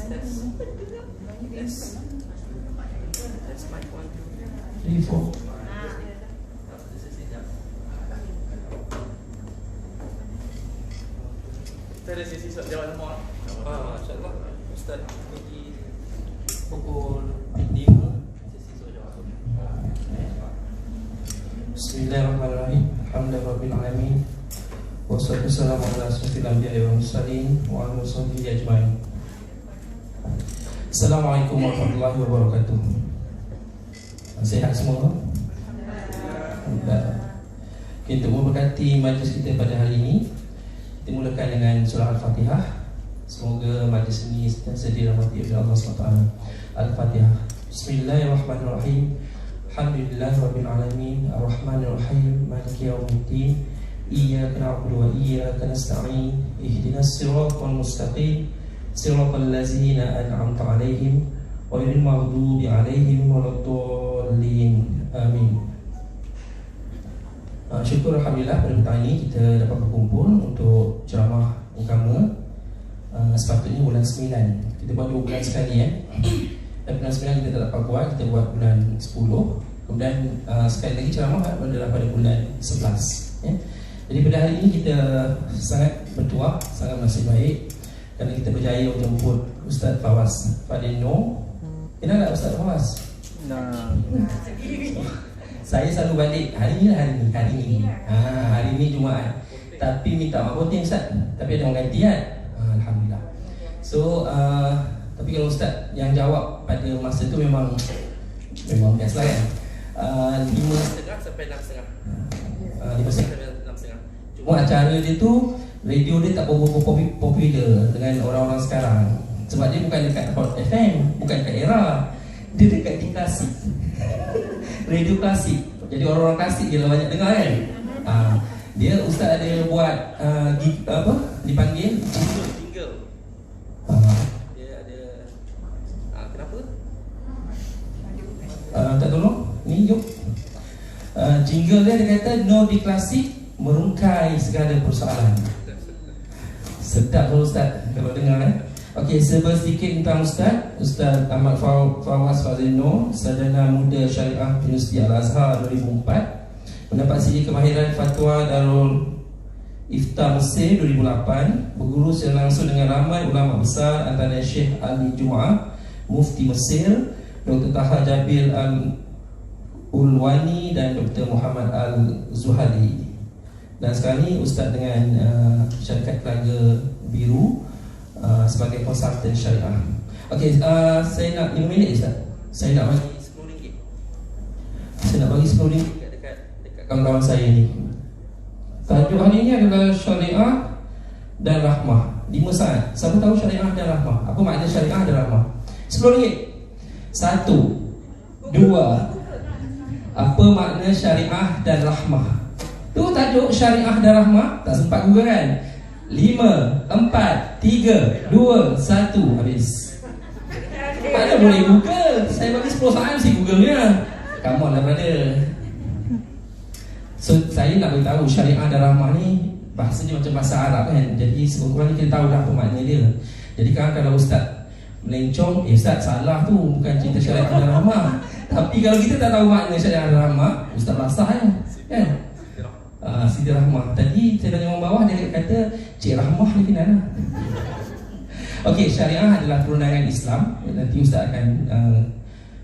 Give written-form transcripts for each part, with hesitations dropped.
That's my point. 3, 4. Kita ada sesi soal jawab semua. InsyaAllah Ustaz pergi pukul 5 sesi soal jawab. Bismillahirrahmanirrahim. Alhamdulillahirabbil alamin. Wassalatu wassalamu ala asyrofil anbiya'i wal mursalin wa ala sahbihi ajmain. Assalamualaikum warahmatullahi wabarakatuh. Sihat semua? Alhamdulillah. Kita memberkati majlis kita pada hari ini. Kita mulakan dengan surah Al-Fatihah. Semoga majlis ini sentiasa dirahmati oleh Allah SWT. Al-Fatihah. Bismillahirrahmanirrahim. Alhamdulillahirabbil alamin. Ar-Rahmanirrahim. Maliki yaumiddin. Iyyaka na'budu wa iyyaka nasta'in. Ihdinas siratal mustaqim. Siratal ladzina an'amta 'alaihim ghairil maghdubi 'alaihim waladdallin. Amin. Syukur Alhamdulillah pada petang ini kita dapat berkumpul untuk ceramah agama. Sepatutnya bulan 9. Kita buat 2 bulan sekali Dan bulan 9 kita tak dapat buat, kita buat bulan 10. Kemudian sekali lagi ceramah adalah pada bulan 11 Jadi pada hari ini kita sangat bertuah, sangat nasib baik kerana kita berjaya menjemput Ustaz Fawaz Fadino. Kenal tak Ustaz Fawaz? Nah. Saya selalu balik hari ni. Hari ni Jumaat. Tapi minta maaf poting Ustaz. Tapi ada orang ganti kan? Alhamdulillah. So tapi kalau Ustaz yang jawab pada masa tu memang biasa kan. 5.30 sampai 6.30. 5.30 sampai 6.30. Cuma acara dia tu radio dia tak popular dengan orang-orang sekarang. Sebab dia bukan dekat Hot FM, bukan dekat Era. Dia dekat di klasik. Radio klasik. Jadi orang-orang klasik dia banyak dengar kan. Dia Ustaz ada buat dipanggil jingle. Dia ada kenapa? Tak tolong. Ni jom. Jingle dia kata no di klasik merungkai segala persoalan. Sedap tu Ustaz kalau dengar Okey, sedikit tentang Ustaz Ahmad Fawaz Fadino, Sarjana Muda Syariah Universiti Al-Azhar 2004. Mendapat CD kemahiran Fatwa Darul Ifta Mesir 2008. Berguru secara langsung dengan ramai ulama besar antara Syekh Ali Jum'ah, Mufti Mesir, Dr. Taha Jabil Al-Ulwani dan Dr. Muhammad Al-Zuhali. Dan sekarang ni Ustaz dengan syarikat Telaga Biru sebagai konsultan syariah. Okey, saya nak 5 minit Ustaz. Saya nak bagi RM10. Saya nak bagi RM10 dekat kawan-kawan saya ni. Tajuk hari ni adalah syariah dan rahmah. 5 saat. Siapa tahu syariah dan rahmah? Apa makna syariah dan rahmah? RM10. 1, 2. Apa makna syariah dan rahmah? Tu tajuk syariah dan rahmah. Tak sempat Google kan? 5, 4, 3, 2, 1 habis. Mana boleh Google? Saya bagi 10 saat mesti Google-nya. Come on lah brother. So saya nak beritahu syariah dan rahmah ni bahasanya macam bahasa Arab kan. Jadi sekurang-kurangnya kita tahu dah apa makna dia. Jadi kalau Ustaz melencong, Ustaz salah tu, bukan cerita syariah dan rahmah. Tapi kalau kita tak tahu makna syariah dan rahmah, Ustaz basah kan? Siti Rahmah. Tadi saya tanya orang bawah, dia kata Cik Rahmah ni kenal lah. Okey, syariah adalah perundangan Islam. Nanti Ustaz akan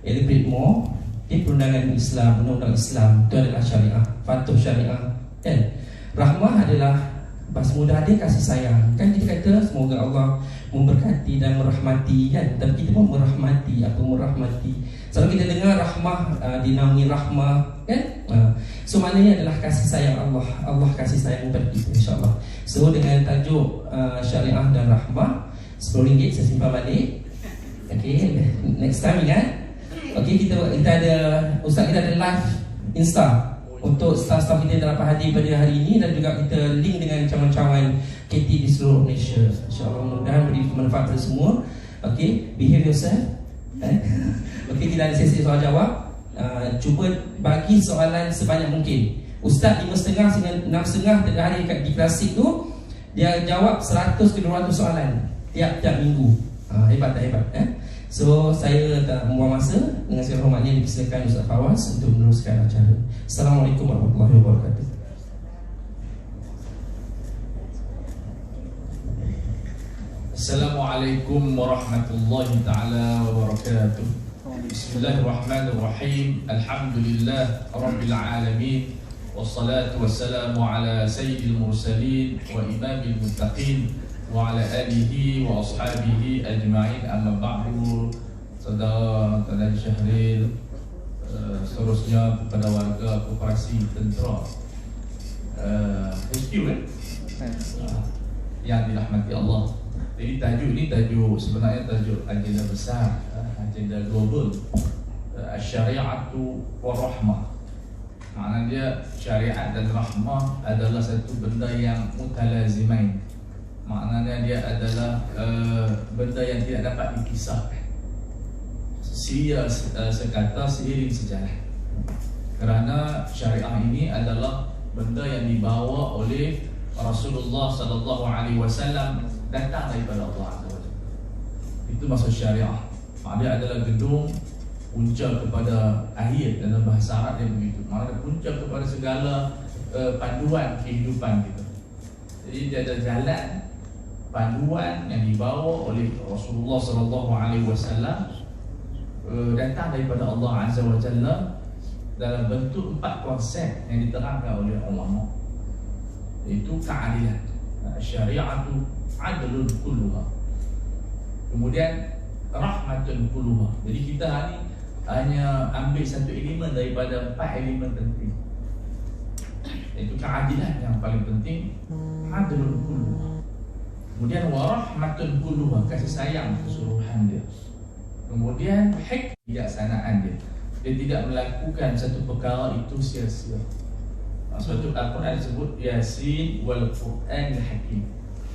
elaborate more. Perundangan Islam, undang-undang Islam, itu adalah syariah. Patuh syariah kan? Rahmah adalah bahasa mudah dia kasih sayang. Kan kita kata semoga Allah memberkati dan merahmati kan? Tapi kita pun merahmati. Apa merahmati? Selalu kita dengar rahmah dinaungi rahmah kan? So maknanya adalah kasih sayang Allah. Allah kasih sayang kepada kita insyaAllah. So dengan tajuk syariah dan rahmah, RM10 saya simpan balik. Okay, next time kan? Okay, kita ada Ustaz kita ada live Insta untuk staff-staff kita yang dapat hadir pada hari ini. Dan juga kita link dengan cawan-cawan KT di seluruh Malaysia. InsyaAllah mudah-mudahan beri manfaat kepada semua. Okay, behave yourself. Okay, kita ada sesi soal jawab. Cuba bagi soalan sebanyak mungkin. Ustaz 5.30 hingga 6.30 tengah hari di klasik tu, dia jawab 100 ke 200 soalan tiap-tiap minggu. Hebat tak hebat So saya tak membuang masa. Dengan segala hormatnya dipersilakan Ustaz Fawaz untuk meneruskan acara. Assalamualaikum warahmatullahi wabarakatuh. Assalamualaikum warahmatullahi ta'ala wabarakatuh. Bismillahirrahmanirrahim. Alhamdulillah Rabbil alamin. Wassalatu wassalamu ala sayyidil mursalin wa imamil muttaqin wa ala alihi wa ashabihi ajma'in. Amma ba'du. Saudara Tadai Syahril, seterusnya kepada warga Koperasi Tentera HQ yang dirahmati Allah. Jadi tajuk ni sebenarnya tajuk agenda besar, agenda global, syariatu wa rahmah. Maknanya dia syariat dan rahmah adalah satu benda yang mutalazimain. Maknanya dia adalah benda yang tidak dapat dipisahkan. Sekata seiring sejalan. Kerana syariah ini adalah benda yang dibawa oleh Rasulullah sallallahu alaihi wasallam, datang daripada Allah Azza wa Jalla. Itu maksud syariah. Dia adalah gedung punca kepada akhir. Dalam bahasa Arab dia begitu. Maknanya punca kepada segala panduan kehidupan kita. Jadi dia ada jalan panduan yang dibawa oleh Rasulullah sallallahu alaihi wasallam, datang daripada Allah Azza wa Jalla dalam bentuk 4 konsep yang diterangkan oleh ulama. Itu keadilan. Syariatu adlun kulluha. Kemudian rahmatun kulluha. Jadi kita hari hanya ambil satu elemen daripada 4 elemen penting. Itu keadilan yang paling penting, adlun kulluha. Kemudian warahmatun kulluha, kasih sayang keseluruhan dia. Kemudian kebijaksanaan dia. Dia tidak melakukan satu perkara itu sia-sia. Sebab itu Al-Quran disebut Yasin wal Quran al-Hakim.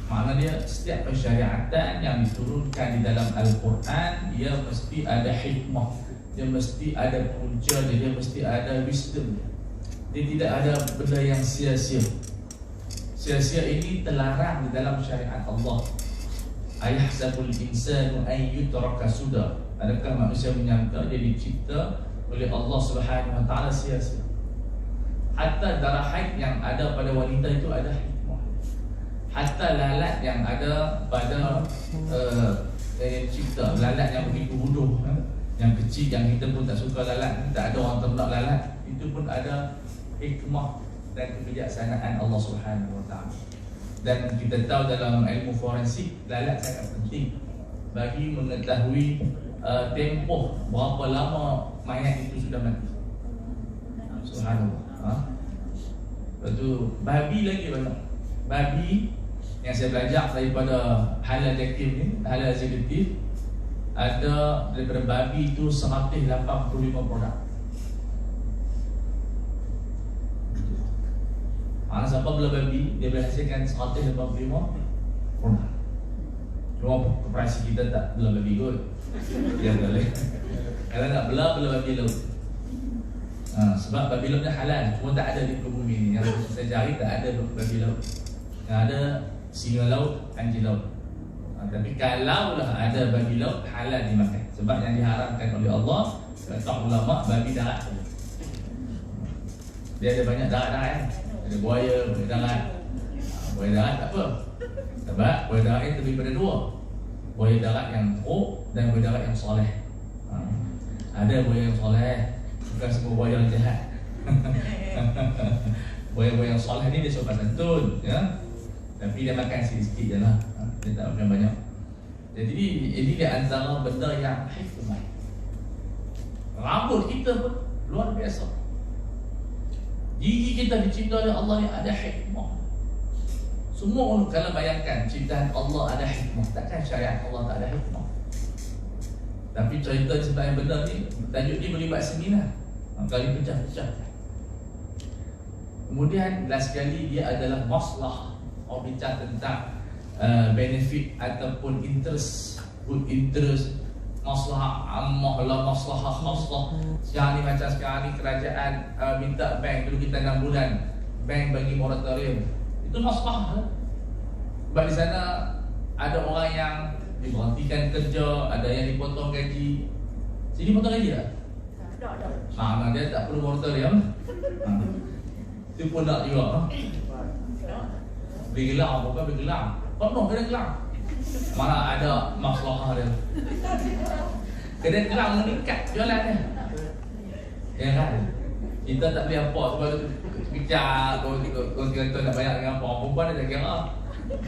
Maknanya dia setiap pensyariatan yang diturunkan di dalam Al-Quran, dia mesti ada hikmah, dia mesti ada punca dia mesti ada wisdom. Dia tidak ada benda yang sia-sia. Sia-sia ini terlarang di dalam syariat Allah. Ayahsabul insanu an yutraka suda. Adakah manusia menyangka dia dicipta oleh Allah Subhanahu wa taala sia-sia? Hatta darah haid yang ada pada wanita itu ada hikmah. Hatta lalat yang ada pada cipta, lalat yang begitu bodoh, yang kecil, yang kita pun tak suka lalat, tak ada orang ternak lalat, itu pun ada hikmah dan kebijaksanaan Allah Subhanahu wa taala. Dan kita tahu dalam ilmu forensik, lalat sangat penting bagi mengetahui tempoh berapa lama mayat itu sudah mati. Subhanallah. Lepas tu babi lagi banyak. Babi yang saya belajar daripada halal eksekutif ni, halal eksekutif, ada daripada babi itu 185 produk. Siapa bela babi, dia boleh hasilkan 185 produk. Cuma koperasi kita tak bela babi kot. Dia boleh. Kalau nak bela babi laut. Sebab babi laut ni halal, cuma tak ada di bumi ni. Yang saya cari tak ada babi laut. Yang ada singa laut, anjing laut. Tapi kalau lah ada babi laut, halal dimakan. Sebab yang diharamkan oleh Allah, kata ulama, babi darat. Dia ada banyak darat-darat kan. Ada buaya, buaya darat. Buaya darat tak apa. Sebab buaya darat ni terdiri pada 2. Buaya darat yang teruk dan buaya darat yang soleh. Ada buaya yang soleh, bukan semua buaya yang jahat. Buaya-buaya yang soleh ni dia suka santun, ya? Tapi dia makan sikit-sikit je lah. Dia tak makan banyak. Jadi ini dia antara benda yang hikmah. Rambut kita pun luar biasa. Gigi kita dicipta oleh Allah ni ada hikmah. Semua orang kalau bayangkan ciptaan Allah ada hikmah, takkan syariat Allah tak ada hikmah. Tapi cerita sebenarnya benda ni, tajuk ni boleh buat seminar, kali pecah-pecah. Kemudian last sekali dia adalah maslahah. Orang bincang tentang benefit ataupun interest, good interest, maslahah ammah lah, maslahah khaslah. Sekarang ni macam sekarang ni kerajaan minta bank dulu kita 6 bulan, bank bagi moratorium. Itu maslahah lah. Sebab di sana ada orang yang diberhentikan kerja, ada yang dipotong gaji. Sini potong gaji tak? Mana dia tak perlu moratorium. Itu pun tak juga. Beli gelang, bukan beli gelang. Penuh kedai gelang. Mana ada masalah dia. Kedai gelang meningkat jualan dia. Ya kan? Kita tak beli apa sebab tu kecak, kau kata nak bayar dengan apa. Perempuan dia tak kira.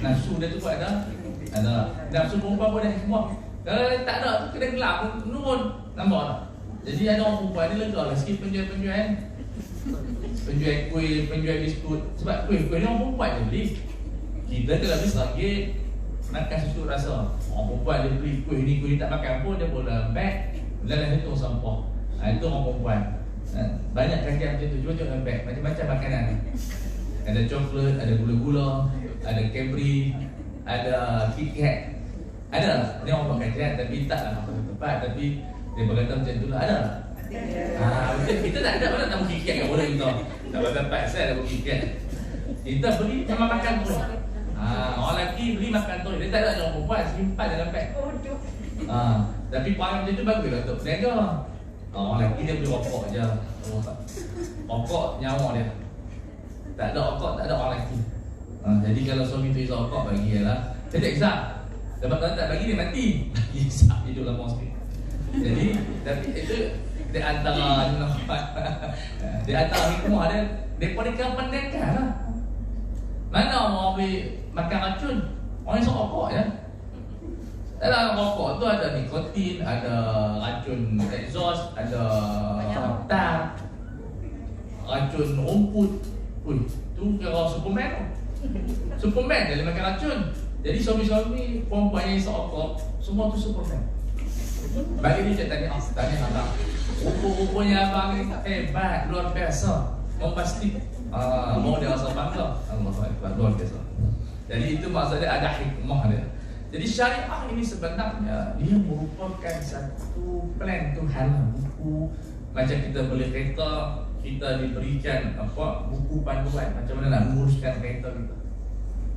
Nafsu dia tu pun ada. Nafsu perempuan pun ada semua. Kalau tak ada tu kedai gelang menurun. Nampak tak? Jadi ada orang perempuan ni lega lah sikit penjual-penjual. Penjual kuih, penjual biskut. Sebab kuih ni orang perempuan je beli. Kita kalau habis ringgit makan susu rasa. Orang perempuan dia beli kuih ni tak makan pun, dia boleh bag. Dalam itu sampah. Itu orang perempuan. Banyak kajian macam tu. Cuba tengok bag, macam-macam makanan. Ada coklat, ada gula-gula, ada Cadbury, ada KitKat. Ada. Ni orang buat kajian tapi taklah apa tempat, tapi dia berkata macam tu lah. Ada. Kita tak ada mana nak buat KitKat kat orang kita. Tak ada tempat saya nak buat KitKat. Kita beli sama makan tu. Orang lelaki beli makan tu. Dia tak ada orang perempuan simpan dalam beg. Tapi perangai macam tu bagus lah untuk berniaga. Orang lelaki dia beli rokok je. Rokok nyawa dia. Tak ada rokok, tak ada orang lelaki. Jadi kalau suami tu isap rokok, bagi lah. Dia tak isap. Sebab kalau tak bagi dia mati. Isap hidup lama sikit. Jadi tapi itu di antara di antara hikmah dia daripada kependekan lah. Mana orang boleh makan racun? Orang isap rokok ya. Dalam rokok tu ada nikotin, ada racun exhaust, ada tar, racun rumput. Tu kira Superman. Superman dia makan racun. Jadi suami-suami perempuan yang isap rokok, semua tu Superman. Bagi dia tanya abang. Rupa-rupanya abang ni hebat, luar biasa. Mau pasti mau dia rasa bangga. Allahu Akbar, luar biasa. Jadi itu maksudnya ada hikmah dia. Jadi syariah ini sebenarnya dia merupakan satu plan Tuhan. Buku macam kita beli kereta, kita diberikan buku panduan macam mana nak menguruskan kereta kita.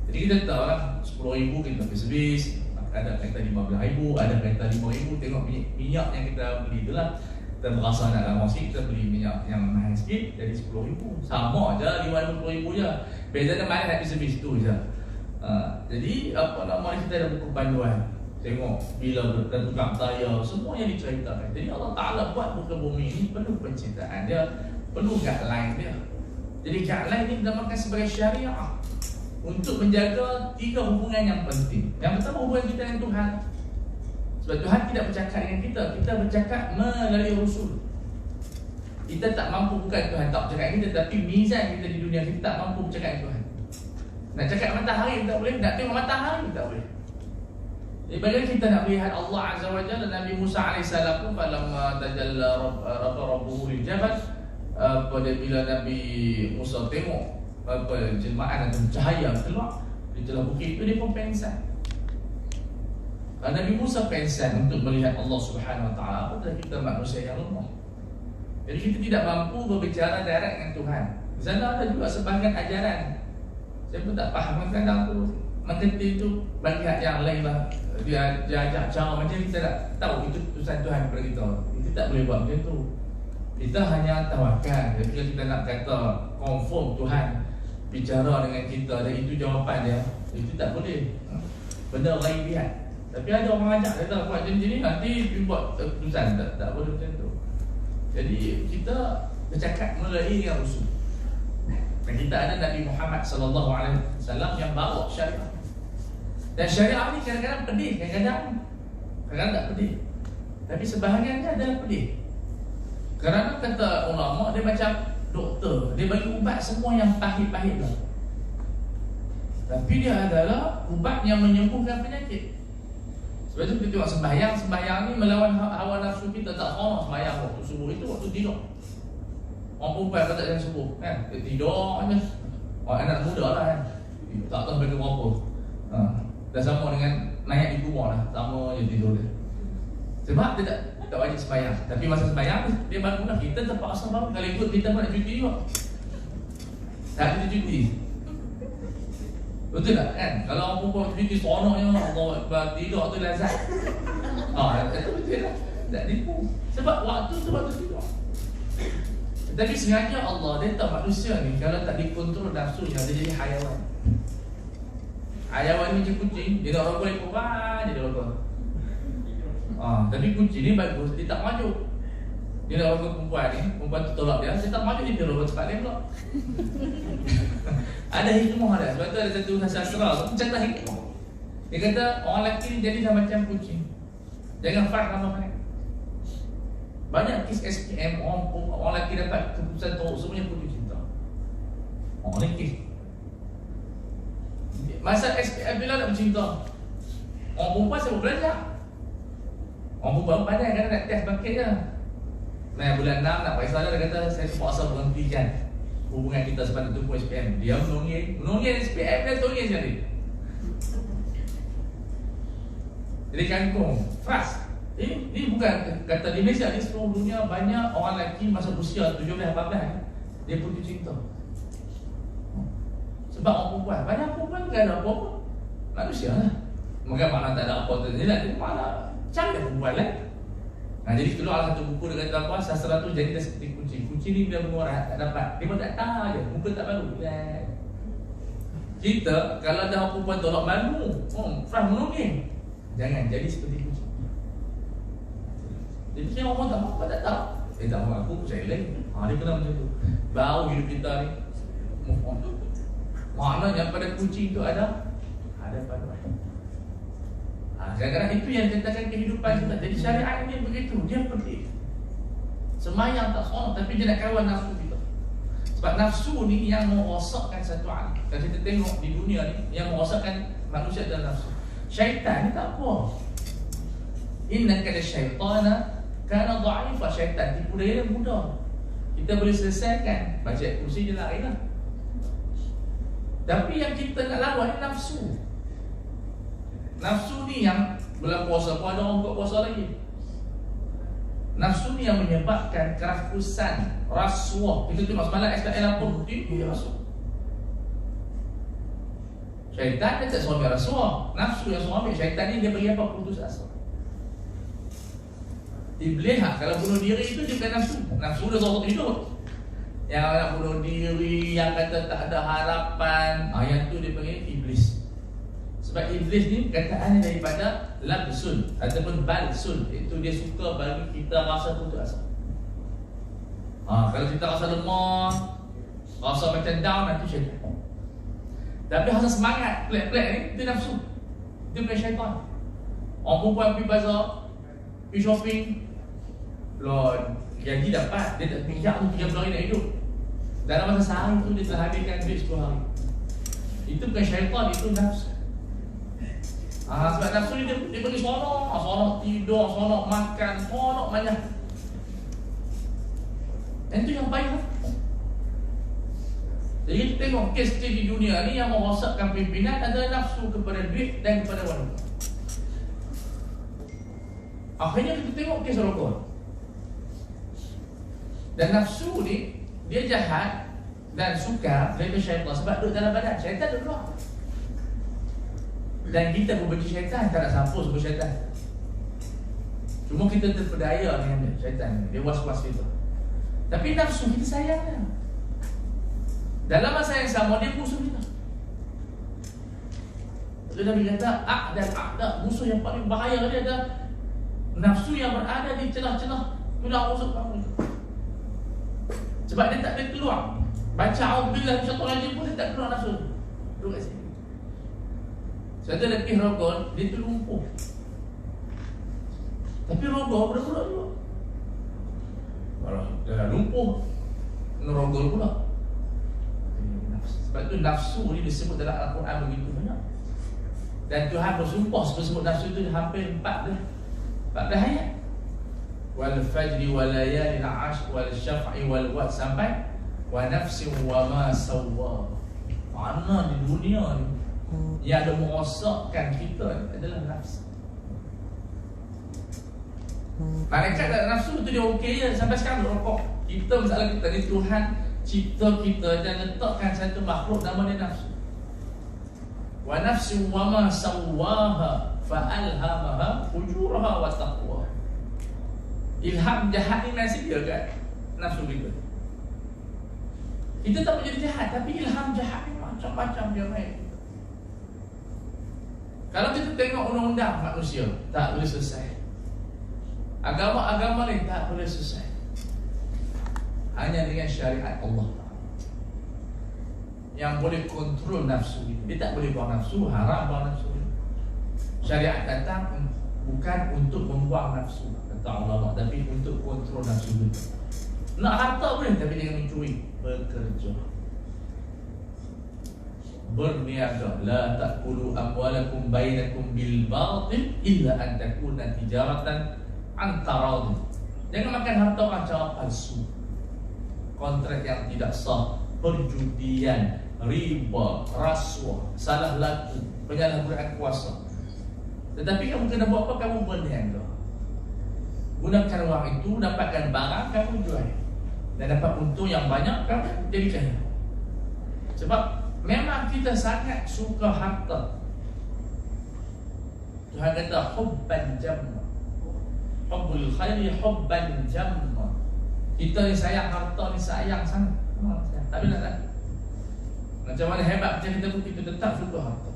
Jadi kita tahu lah 10,000 kita bis, ada kereta 15,000, ada kereta 5,000. Tengok minyak yang kita beli tu lah. Kita berasa nak lama sikit, kita beli minyak yang mahal sikit, jadi 10,000. Sama je, 5,000 je. Bezanya mana nak bis tu je. Jadi apa nama kita ada buku panduan. Tengok bila bertukar tayar, semua yang diceritakan. Jadi Allah Ta'ala buat muka bumi ini penuh penciptaan dia, penuh guideline dia. Jadi guideline ini dinamakan sebagai syariah untuk menjaga 3 hubungan yang penting. Yang pertama hubungan kita dengan Tuhan. Sebab Tuhan tidak bercakap dengan kita, kita bercakap melalui Rasul. Kita tak mampu, bukan Tuhan tak bercakap dengan kita, tapi mizan kita di dunia kita tak mampu bercakap dengan Tuhan. Nak cakap matahari tak boleh, nak tengok matahari tak boleh. Jadi bagaimana kita nak melihat Allah Azza wa Jalla? Nabi Musa AS pun falamma tajalla rabbuhu lil jabal, pada bila Nabi Musa tengok jelmaan atau cahaya keluar di celah bukit itu, dia pun pengsan. Nabi Musa pengsan untuk melihat Allah Subhanahu wa taala, apabila kita manusia yang lemah. Jadi kita tidak mampu berbicara direct dengan Tuhan. Di sana ada juga sebahagian ajaran saya pun tak faham kadang tu mengerti tu bagi hak yang lain lah. Dia ajak cara macam kita tak tahu itu keputusan Tuhan kepada kita. Kita tak boleh buat macam tu. Kita hanya tawakal. Jadi kalau kita nak kata confirm Tuhan bicara dengan kita dan itu jawapan dia, itu tak boleh. Benda ghaibiat. Tapi ada orang ajak kata buat macam ni, nanti buat keputusan. Tak boleh macam tu. Jadi kita bercakap melalui dengan Rasul. Dan kita ada Nabi Muhammad SAW yang bawa syariah. Dan syariah ni kadang-kadang pedih, kadang-kadang tak pedih. Tapi sebahagiannya adalah pedih. Kerana kata ulama, dia macam doktor, dia bagi ubat semua yang pahit-pahit lah. Tapi dia adalah ubat yang menyembuhkan penyakit. Sebab itu kita tengok sembahyang ni melawan hawa nafsu kita. Tak hormat sembahyang waktu subuh, itu waktu tidur. Orang perempuan kata jangan subuh kan, dia tidur aja. Orang anak muda lah kan, tak tahu sampai ke berapa. Dah sama dengan naik di kubur lah, sama je tidur dia. Sebab dia tak wajib sembahyang. Tapi masa sembahyang dia baru nak, kita terpaksa baru. Kalau ikut kita pun nak cuti juga. Tak ada cuti. Betul tak kan? Kalau orang perempuan terjadi seronoknya Allah Akbar, tidur tu lazat. Itu betul lah. Tak tipu. Sebab waktu tu waktu tidur. Tapi sengaja Allah dia tahu manusia ni kalau tak dikontrol nafsunya dia jadi hayawan. Hayawan ni macam kucing, dia nak rogol ikut dia rogol. Tapi kucing ni bagus, dia tak maju. Dia nak rogol perempuan tu tolak dia tak maju, dia rogol cepat dia pula. Ada hikmah ada. Sebab tu ada satu sastra tu cerita hikmah. Dia kata orang lelaki ni jadi dah macam kucing. Jangan fight sama mereka. Banyak kes SPM orang lelaki dapat keputusan teruk semuanya putus cinta. Orang ni kes. Masa SPM bila nak bercinta, orang perempuan sibuk belajar. Orang perempuan pandai kan nak test bangkit je. Nah bulan 6 nak periksa dia kata saya terpaksa berhentikan hubungan kita sebab itu pun SPM. Dia menunggu SPM dia tolong sekali. Jadi kangkung fast. Ini bukan kata di Malaysia, di seluruh dunia banyak orang lelaki masa usia 17-18 dia putus cinta. Sebab orang perempuan, banyak perempuan tak ada apa-apa, manusia lah. Maka mana tak ada apa tu, dia mana cantik perempuan lah. Jadi keluar satu buku dia kata apa, sastra tu jadi dah seperti kucing. Kucing ni bila mengurat tak dapat, dia pun tak tahu je, muka tak baru. Kita kalau ada orang perempuan tolak malu, frah menunggu. Jangan jadi seperti kucing. Jadi saya orang tak mahu, tak tahu. Tak mahu aku percaya lagi. Dia kena macam tu. Baru hidup kita ni move on. Maknanya pada kucing tu ada pada. Kadang-kadang itu yang katakan kehidupan kita. Jadi syariat ni begitu, dia pergi semayang tak seronok, tapi dia nak kawan nafsu kita. Sebab nafsu ni yang merosakkan satu alam. Kalau kita tengok di dunia ni, yang merosakkan manusia adalah nafsu. Syaitan ni tak apa. Innaka syaitana kana dha'ifa. Syaitan tipu daya mudah. Kita boleh selesaikan baca kursi je lah. Tapi yang kita nak lawan ni nafsu. Nafsu ni yang bulan puasa pun ada orang buat puasa lagi. Nafsu ni yang menyebabkan kerakusan, rasuah. Kita tengok semalam SPL pun tinggi rasuah. Syaitan dia tak suami rasuah. Nafsu yang suami. Syaitan ni dia bagi apa? Putus asa. Iblis kalau bunuh diri itu dia bukan nafsu. Nafsu dia suatu hidup. Yang nak bunuh diri, yang kata tak ada harapan, yang tu dia panggil iblis. Sebab iblis ni kataannya daripada labsun ataupun balsun. Itu dia suka bagi kita rasa putus asa. Kalau kita rasa lemah, rasa macam down, itu syaitan. Tapi rasa semangat, pelik-pelik ni, itu nafsu. Itu bukan syaitan. Orang perempuan pergi bazar, pergi shopping, janji dapat, dia tak pinjak tu 30 hari nak hidup. Dalam masa sehari tu dia telah habiskan duit 10 hari. Itu bukan syaitan, itu nafsu. Sebab nafsu ni dia bagi seronok tidur, seronok makan, seronok banyak. Dan itu yang baik. Jadi kita tengok kes-kes di dunia ni yang merosakkan pimpinan adalah nafsu kepada duit dan kepada wanita. Akhirnya kita tengok kes rokok. Dan nafsu ni dia jahat dan suka daripada syaitan sebab duduk dalam badan. Syaitan duduk luar. Dan kita membenci syaitan, tak nak sampul sebab syaitan. Cuma kita terpedaya dengan syaitan. Dia was-was kita. Tapi nafsu kita sayang dia. Dalam masa yang sama dia musuh kita. Nabi kata a'da musuh yang paling bahaya dia adalah nafsu yang berada di celah-celah tulang rusuk kamu. Sebab dia tak boleh keluar. Baca auzubillah minasyaitonir pun dia tak keluar nafsu. Duduk kat sini. Saya lebih rogol, dia tu lumpuh. Tapi rogol berat-berat juga. Kalau dia dah lumpuh, rogol pula. Sebab tu nafsu ni disebut dalam Al-Quran begitu banyak. Dan Tuhan bersumpah sebut nafsu itu hampir 14 ayat. Wal fajri wal layalin 'ashr wal syaf'i wal wad sampai wa nafsin wa ma sawwa. Mana di dunia ni yang ada merosakkan kita adalah nafsu. Malaikat dan nafsu tu dia okey je sampai sekarang rokok. Kita masalah kita ni Tuhan cipta kita dan letakkan satu makhluk nama dia nafsu. Wa nafsin wa ma sawwaha fa'alhamaha fujuraha wa taqwa. Ilham jahat ni nasib dia kan nafsu kita. Kita tak boleh jadi jahat, tapi ilham jahat ni macam-macam dia main. Kalau kita tengok undang-undang manusia, tak boleh selesai. Agama-agama ni tak boleh selesai. Hanya dengan syariat Allah yang boleh kontrol nafsu. Dia tak boleh buang nafsu, haram buang nafsu. Syariat datang bukan untuk membuang nafsu, kata ulama, tapi untuk kontrol nafsu kita. Nak harta boleh, tapi jangan mencuri. Bekerja, berniaga. La ta'kulu amwalakum bainakum bil batil illa an takuna tijaratan an taradun. Jangan makan harta orang cara palsu, kontrak yang tidak sah, perjudian, riba, rasuah, salah laku, penyalahgunaan kuasa. Tetapi kamu kena buat apa? Kamu berniaga, gunakan wang itu, dapatkan barang, kamu jual dan dapat untung yang banyak, kamu jadi kaya. Sebab memang kita sangat suka harta. Tuhan kata hubban jamma, hubbul khairi hubban jamma. Kita ni sayang harta ni, sayang sangat. Tak boleh nak lagi. Macam mana hebat macam kita pun, kita tetap suka harta.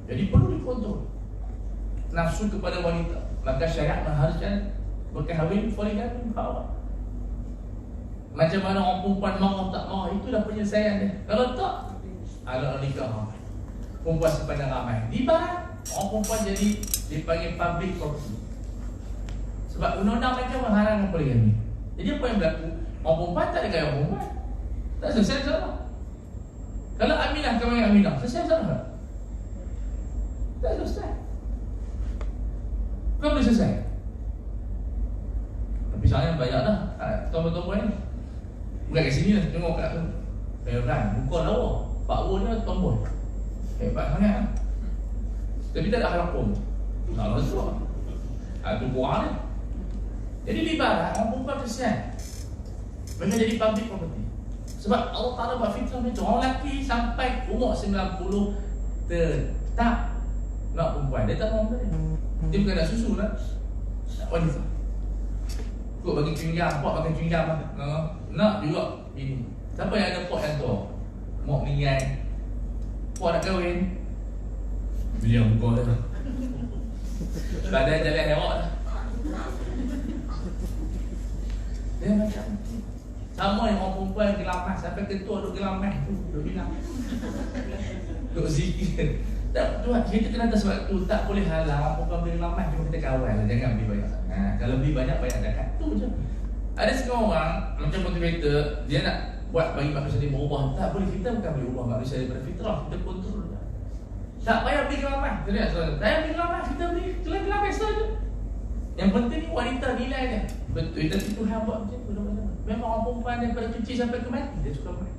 Jadi perlu dikontrol nafsu kepada wanita. Maka syariat mengharuskan berkahwin poligami bawah. Macam mana orang perempuan marah tak marah, itu dah penyelesaian dia. Kalau tak, ala nikah perempuan sepanjang ramai di barat, orang perempuan jadi dipanggil public property. Sebab undang-undang mereka mengharamkan poligami. Jadi apa yang berlaku? Orang perempuan tak ada gaya perempuan, tak selesai masalah. Kalau Aminah kahwin dengan Aminah, selesai masalah? Tak selesai. Kau boleh selesai. Tapi soalnya banyak dah tombol-tombol ni. Bukan kat sini lah, tengok kat tu. Kan, muka lawa, power dia tombol. Hebat sangat lah. Tapi tak ada harap pun. Tak ada tu. Itu kurang dia. Jadi di barat, orang perempuan kesian. Mereka jadi public property. Sebab Allah Ta'ala buat fitrah macam orang lelaki sampai umur 90 tetap nak perempuan. Dia tak mahu tadi. Dia bukan nak susu lah, nak wanita. Kau bagi cinggang, pot makan cinggang lah. Nak juga bini. Siapa yang ada pot yang tu? Mok minyak. Pot nak kahwin, beli yang buka dia. Badan jalan lewat lah. Dia macam sama yang orang perempuan yang gelamas. Sampai ketua duduk gelamas tu, duduk bilang, duduk zikir. Tak, tuan, kita kena tahu sebab tu tak boleh halang orang perempuan beli gelamas, cuma kita kawal lah. Jangan beli banyak sangat. Kalau beli banyak zakat. Tu je. Ada setengah orang macam motivator, dia nak buat bagi manusia dia berubah. Tak boleh, kita bukan boleh ubah manusia daripada fitrah. Kita kontrol. Tak payah beli gelamas. Kita lihat soalan, tak payah beli gelamas, kita beli gelamas saja. Yang penting ni wanita nilai dia. Betul, tapi Tuhan buat macam tu. Memang orang perempuan daripada kecil sampai ke mati, dia suka main.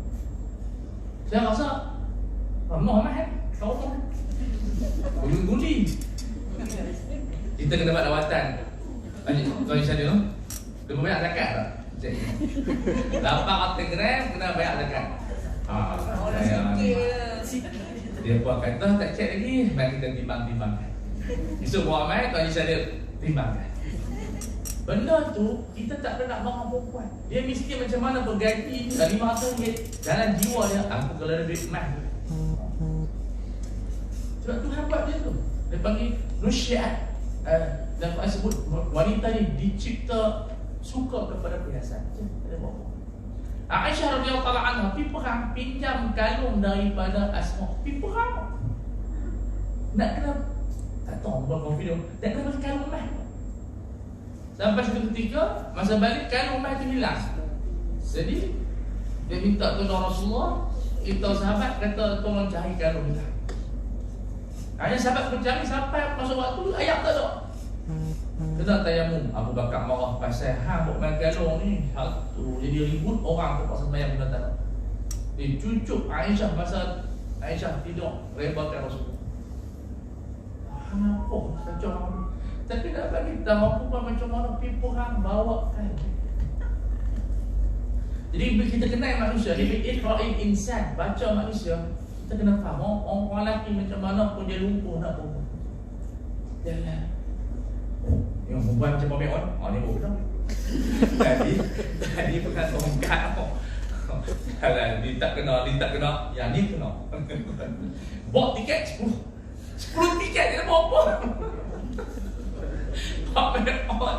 Saya rasa ramah main, kau main guli-guli. Kita kena buat lawatan. Kau isya dia, dia banyak zakat tak? 800 gram kena banyak zakat. Dia buat kata tak cek lagi, mari kita timbang-timbang. Esok buat main, kau isya dia timbangkan. Benda tu kita tak pernah marah perempuan. Dia miskin macam mana bergaji RM500 dalam jiwa dia. Aku kalau ada duit emas tu. Sebab Tuhan buat dia tu. Dia panggil nusyiat. Dan Tuhan sebut wanita ni dicipta suka kepada perhiasan. Aisyah radhiyallahu ta'ala anha pergi perang, pinjam kalung daripada Asma. Pergi perang. Nak kena, tak tahu buat confident, nak kena bagi kalung emas. Sampai satu ketika, masa balik kalung emas itu hilang. Jadi dia minta tolong Rasulullah. Kita sahabat kata tolong cari kalung hilang. Hanya sahabat mencari sampai masuk waktu ayat tak ada. Kena tayamum. Abu Bakar marah pasal hang buat main kalung ni. Satu jadi ribut orang tu pasal bayar benda tak ada. Dia cucuk Aisyah masa Aisyah tidur rebahkan Rasulullah. Kenapa kacau? Tapi nak bagi tahu perempuan macam mana pipu hang bawa kan. Jadi kita kenal manusia, dia Iqra'il insan, baca manusia. Kita kena faham orang lelaki macam mana pun dia lupa nak perempuan. Jalan. Yang perempuan macam Bobby On, dia bukan. Tadi bukan tongkat. Jalan, dia tak kena. Yang ni kena. Bawa tiket 10 tiket dia nak bawa apa? Bobby On.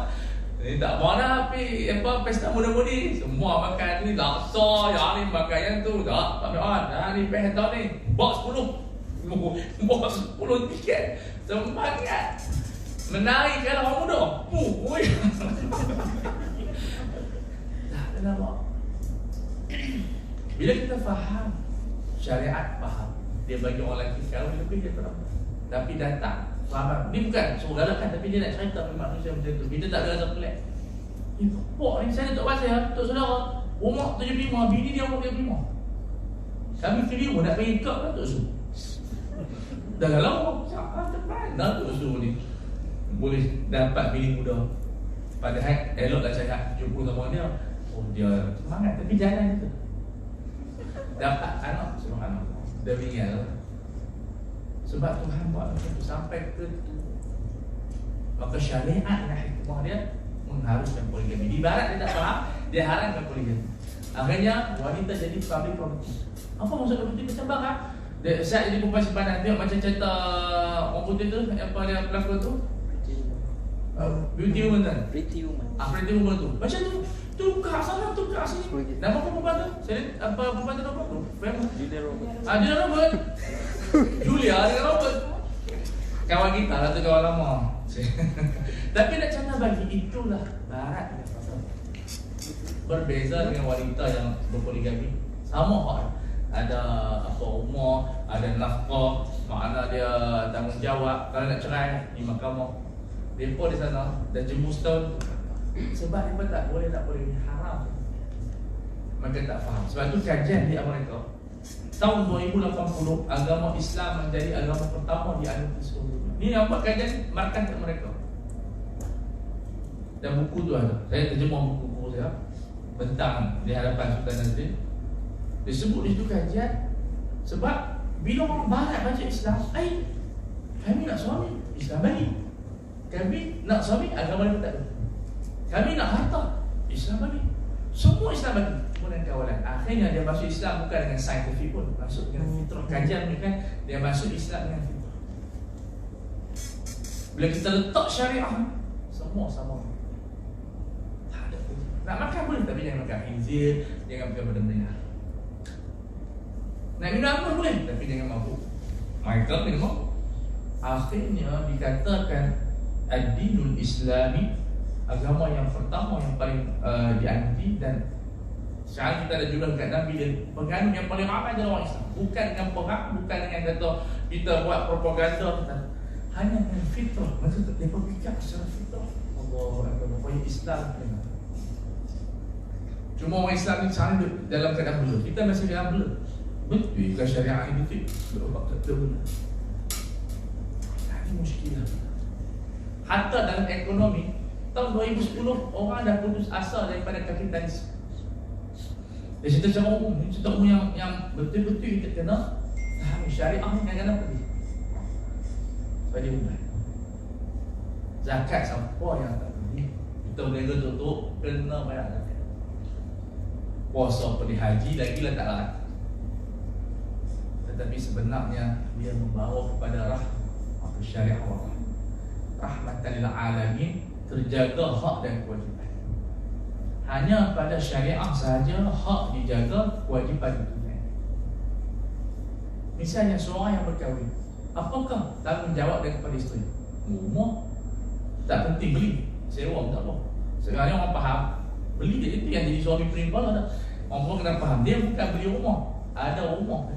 Ni tak mana api pesta muda-mudi. Semua makan ni laksa, yang ni makan yang tu. Tak Bobby On. Ni pesta ni. Bawa 10 tiket. Semangat. Menaikkan orang muda. Tak kenapa. Bila kita faham syariat, faham dia bagi orang lelaki kalau lebih dia faham. Tapi datang faham ni bukan suruh galakkan, tapi dia nak cerita memang manusia macam tu. Kita tak ada rasa pelik. Ni pok ni saya Tok Pasir, Tok Saudara, umur 75, bini dia umur 35. Kami keliru nak pergi kap kan Tok Su. Dah lama cepat dah Tok Su ni boleh dapat bini muda. Padahal eloklah cakap jumpa sama dia. Oh dia semangat tapi jalan tu. Dapat anak subhanallah. Dia meninggal. Sebab Tuhan buat macam tu sampai ke tu. Maka syariat dan hikmah dia mengharuskan poligami. Di barat dia tak faham, dia haramkan poligami. Akhirnya wanita jadi public property. Apa maksud property macam barat? Dia saat jadi perempuan simpanan. Tengok macam cerita orang putih tu, apa dia pelakon tu? Beauty Woman kan? Pretty Woman tu. Macam tu. Tukar sana, tukar sini. Nama perempuan tu? Saya perempuan tu nama tu? Julia Robert. Julia dengan Robert. Kawan kita lah tu, kawan lama. Tapi nak cerita bagi itulah barat dengan pasal. Berbeza dengan wanita yang berpoligami. Sama hak. Ada apa umur, ada nafkah, makna dia tanggungjawab. Kalau nak cerai di mahkamah. Mereka di sana dah jemu setahun. Sebab mereka tak boleh ni haram. Mereka tak faham. Sebab tu kajian di Amerika tahun 2080 agama Islam menjadi agama pertama di anugerah seluruh dunia. Ni nampak kajian markas kat mereka. Dan buku tu ada. Saya terjemah buku saya bentang di hadapan Sultan Nazrin. Disebut di situ kajian. Sebab bila orang barat baca Islam, kami nak suami Islam bagi. Kami nak suami agama dia tak ada. Kami nak harta Islam bagi. Semua Islam bagi. Kemudian kawalan. Akhirnya dia masuk Islam bukan dengan saintifik pun, masuk dengan fitrah. Kajian ni kan dia masuk Islam dengan fitrah. Bila kita letak syariah, semua sama. Tak ada pun. Nak makan boleh tapi jangan makan khinzir, jangan makan benda-benda. Nak minum pun boleh tapi jangan mabuk. Mereka minum mabuk. Akhirnya dikatakan ad-dinul Islami, agama yang pertama yang paling dianti. Dan sekarang kita ada jumlah dekat Nabi, dan penganut yang paling ramai adalah orang Islam. Bukan dengan perang, bukan dengan kata kita buat propaganda, hanya dengan fitrah. Maksud mereka fikir secara fitrah. Allah Akbar, Islam. Cuma orang Islam ni sekarang dalam keadaan blur. Kita masih dalam blur. Betul ke syariah ini betul? Betul. Ini muskilah. Hatta dalam ekonomi, tahun 2010 orang dah putus asa daripada kapitalis. Dia cerita secara umum, cerita umum yang betul-betul kita kena fahami. Syariah ni kadang-kadang pergi pada umat. Zakat siapa yang tak pergi? Kita berniaga tutup, kena bayar zakat. Puasa pergi haji, lagi lah tak larat. Tetapi sebenarnya dia membawa kepada rahmat syariah Allah. Rahmatan lil alamin, terjaga hak dan kewajipan. Hanya pada syariah sahaja hak dijaga, kewajipan ditunaikan. Misalnya seorang yang berkahwin, apakah tanggungjawab dia kepada isteri? Rumah tak penting, beli, sewa tak apa. Sekarang orang faham beli dia itu yang jadi suami perimpal ada. Orang kena faham dia bukan beli rumah, ada rumah.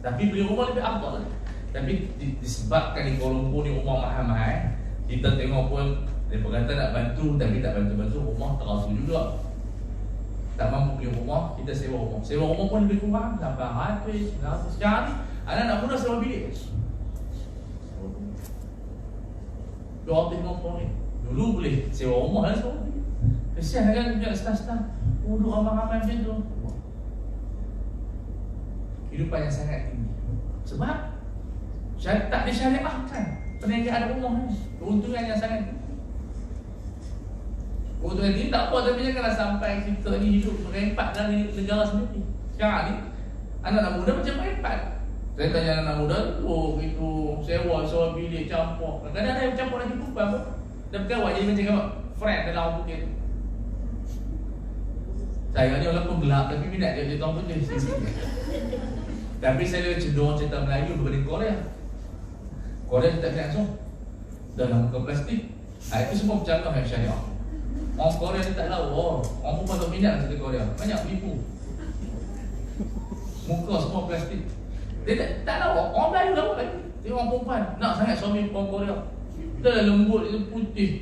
Tapi beli rumah lebih afdal. Tapi disebabkan di Kuala Lumpur ni rumah mahal-mahal, kita tengok pun dia berkata nak bantu tapi tak bantu-bantu, rumah terasu juga. Tak mampu beli rumah, kita sewa rumah. Sewa rumah pun lebih kurang 800, 900. Sekarang ni anak-anak muda sewa bilik 250 ni. Dulu boleh sewa rumah lah, sewa bilik. Kesian kan punya setang-setang duduk ramai-ramai macam tu. Kehidupan yang sangat tinggi. Sebab tak disyariahkan perniagaan rumah ni. Keuntungan yang sangat. Keuntungan ini tak apa, tapi janganlah sampai kita ni hidup merempat dalam negara sendiri. Sekarang ni anak muda macam merempat. Saya tanya anak muda, itu sewa bilik campur. Kadang-kadang ada yang campur lagi perempuan pun. Dia berkawan jadi macam friend dalam bukit. Saya ni walaupun gelap tapi minat dia tahu pun dia sisi. Tapi saya lebih cenderung cerita Melayu berbanding Korea. Korea tak minat langsung dalam muka plastik. Itu semua bercanggah yang syariah. Orang Korea ni tak tahu. Orang pun patut minat cerita Korea. Banyak penipu. Muka semua plastik. Dia tak tahu. Orang Melayu tahu lagi. Dia orang perempuan nak sangat suami orang Korea. Dia dah lembut, dia putih.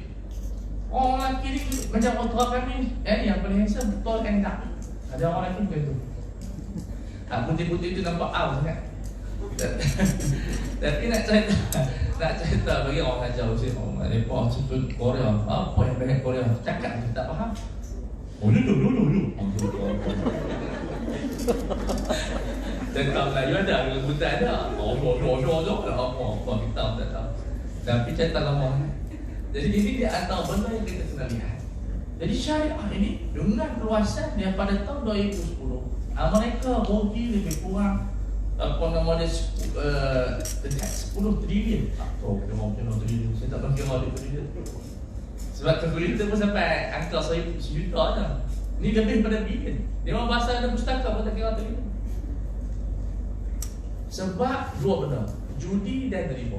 Orang lelaki ni macam otak kami yang paling handsome, tall and dark. Ada orang lelaki macam tu. Putih-putih tu nampak sangat. Tapi nak cerita bagi orang ajar usia orang lepas sebut Korea. Apa yang banyak Korea? Cakap dia tak faham. Dulu. Tentang Melayu ada, buta ada. Apa kita tak tahu. Tapi cerita lama. Jadi ini dia antara benda yang kita kena lihat. Jadi syariah ini dengan keluasan dia pada tahun 2010, Amerika rugi lebih kurang dekat 10 trilion. Atau kena trilion. Saya tak pernah kira dia trilion. Sebab kalkulator pun sampai angka 1 juta je. Ini lebih pada bilion. Dia orang bahasa ada pustaka pun tak kira trilion. Sebab dua benda, judi dan riba.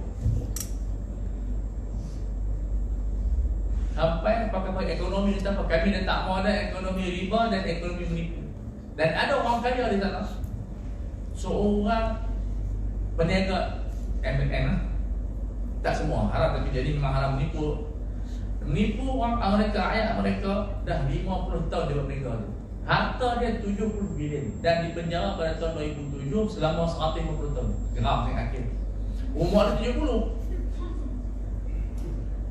Sampai pakai ekonomi kita apa? Kami dah tak mau ada ekonomi riba dan ekonomi menipu. Dan ada orang kaya di sana. Seorang peniaga MLM, tak semua haram tapi jadi memang haram menipu. Menipu orang Amerika, rakyat Amerika dah 50 tahun dia berniaga tu. Harta dia 70 bilion dan dipenjara pada tahun 2007 selama 150 tahun. Geram yang akhir. Umur dia 70.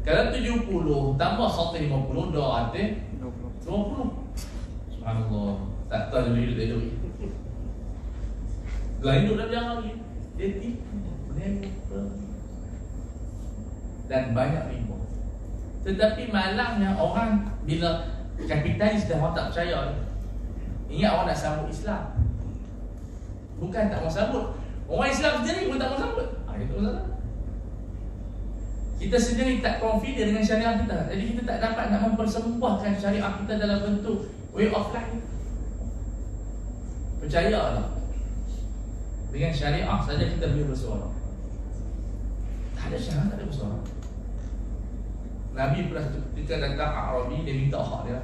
Kalau 70 tambah 150 dah ada 20. Subhanallah. Tak tahu dia hidup dia duit. Lah hidup dah berjalan lagi. Dia tipu, menipu dan banyak riba. Tetapi malangnya orang bila kapitalis dah orang tak percaya, ingat orang nak sambut Islam. Bukan tak mau sambut. Orang Islam sendiri pun tak mau sambut. Itu masalah. Kita sendiri tak confident dengan syariah kita. Jadi kita tak dapat nak mempersembahkan syariah kita dalam bentuk way of life. Percayalah, dengan syariah saja kita boleh bersuara. Tak ada syariah, tak ada bersuara. Nabi pernah ketika datang Arabi, dia minta hak dia,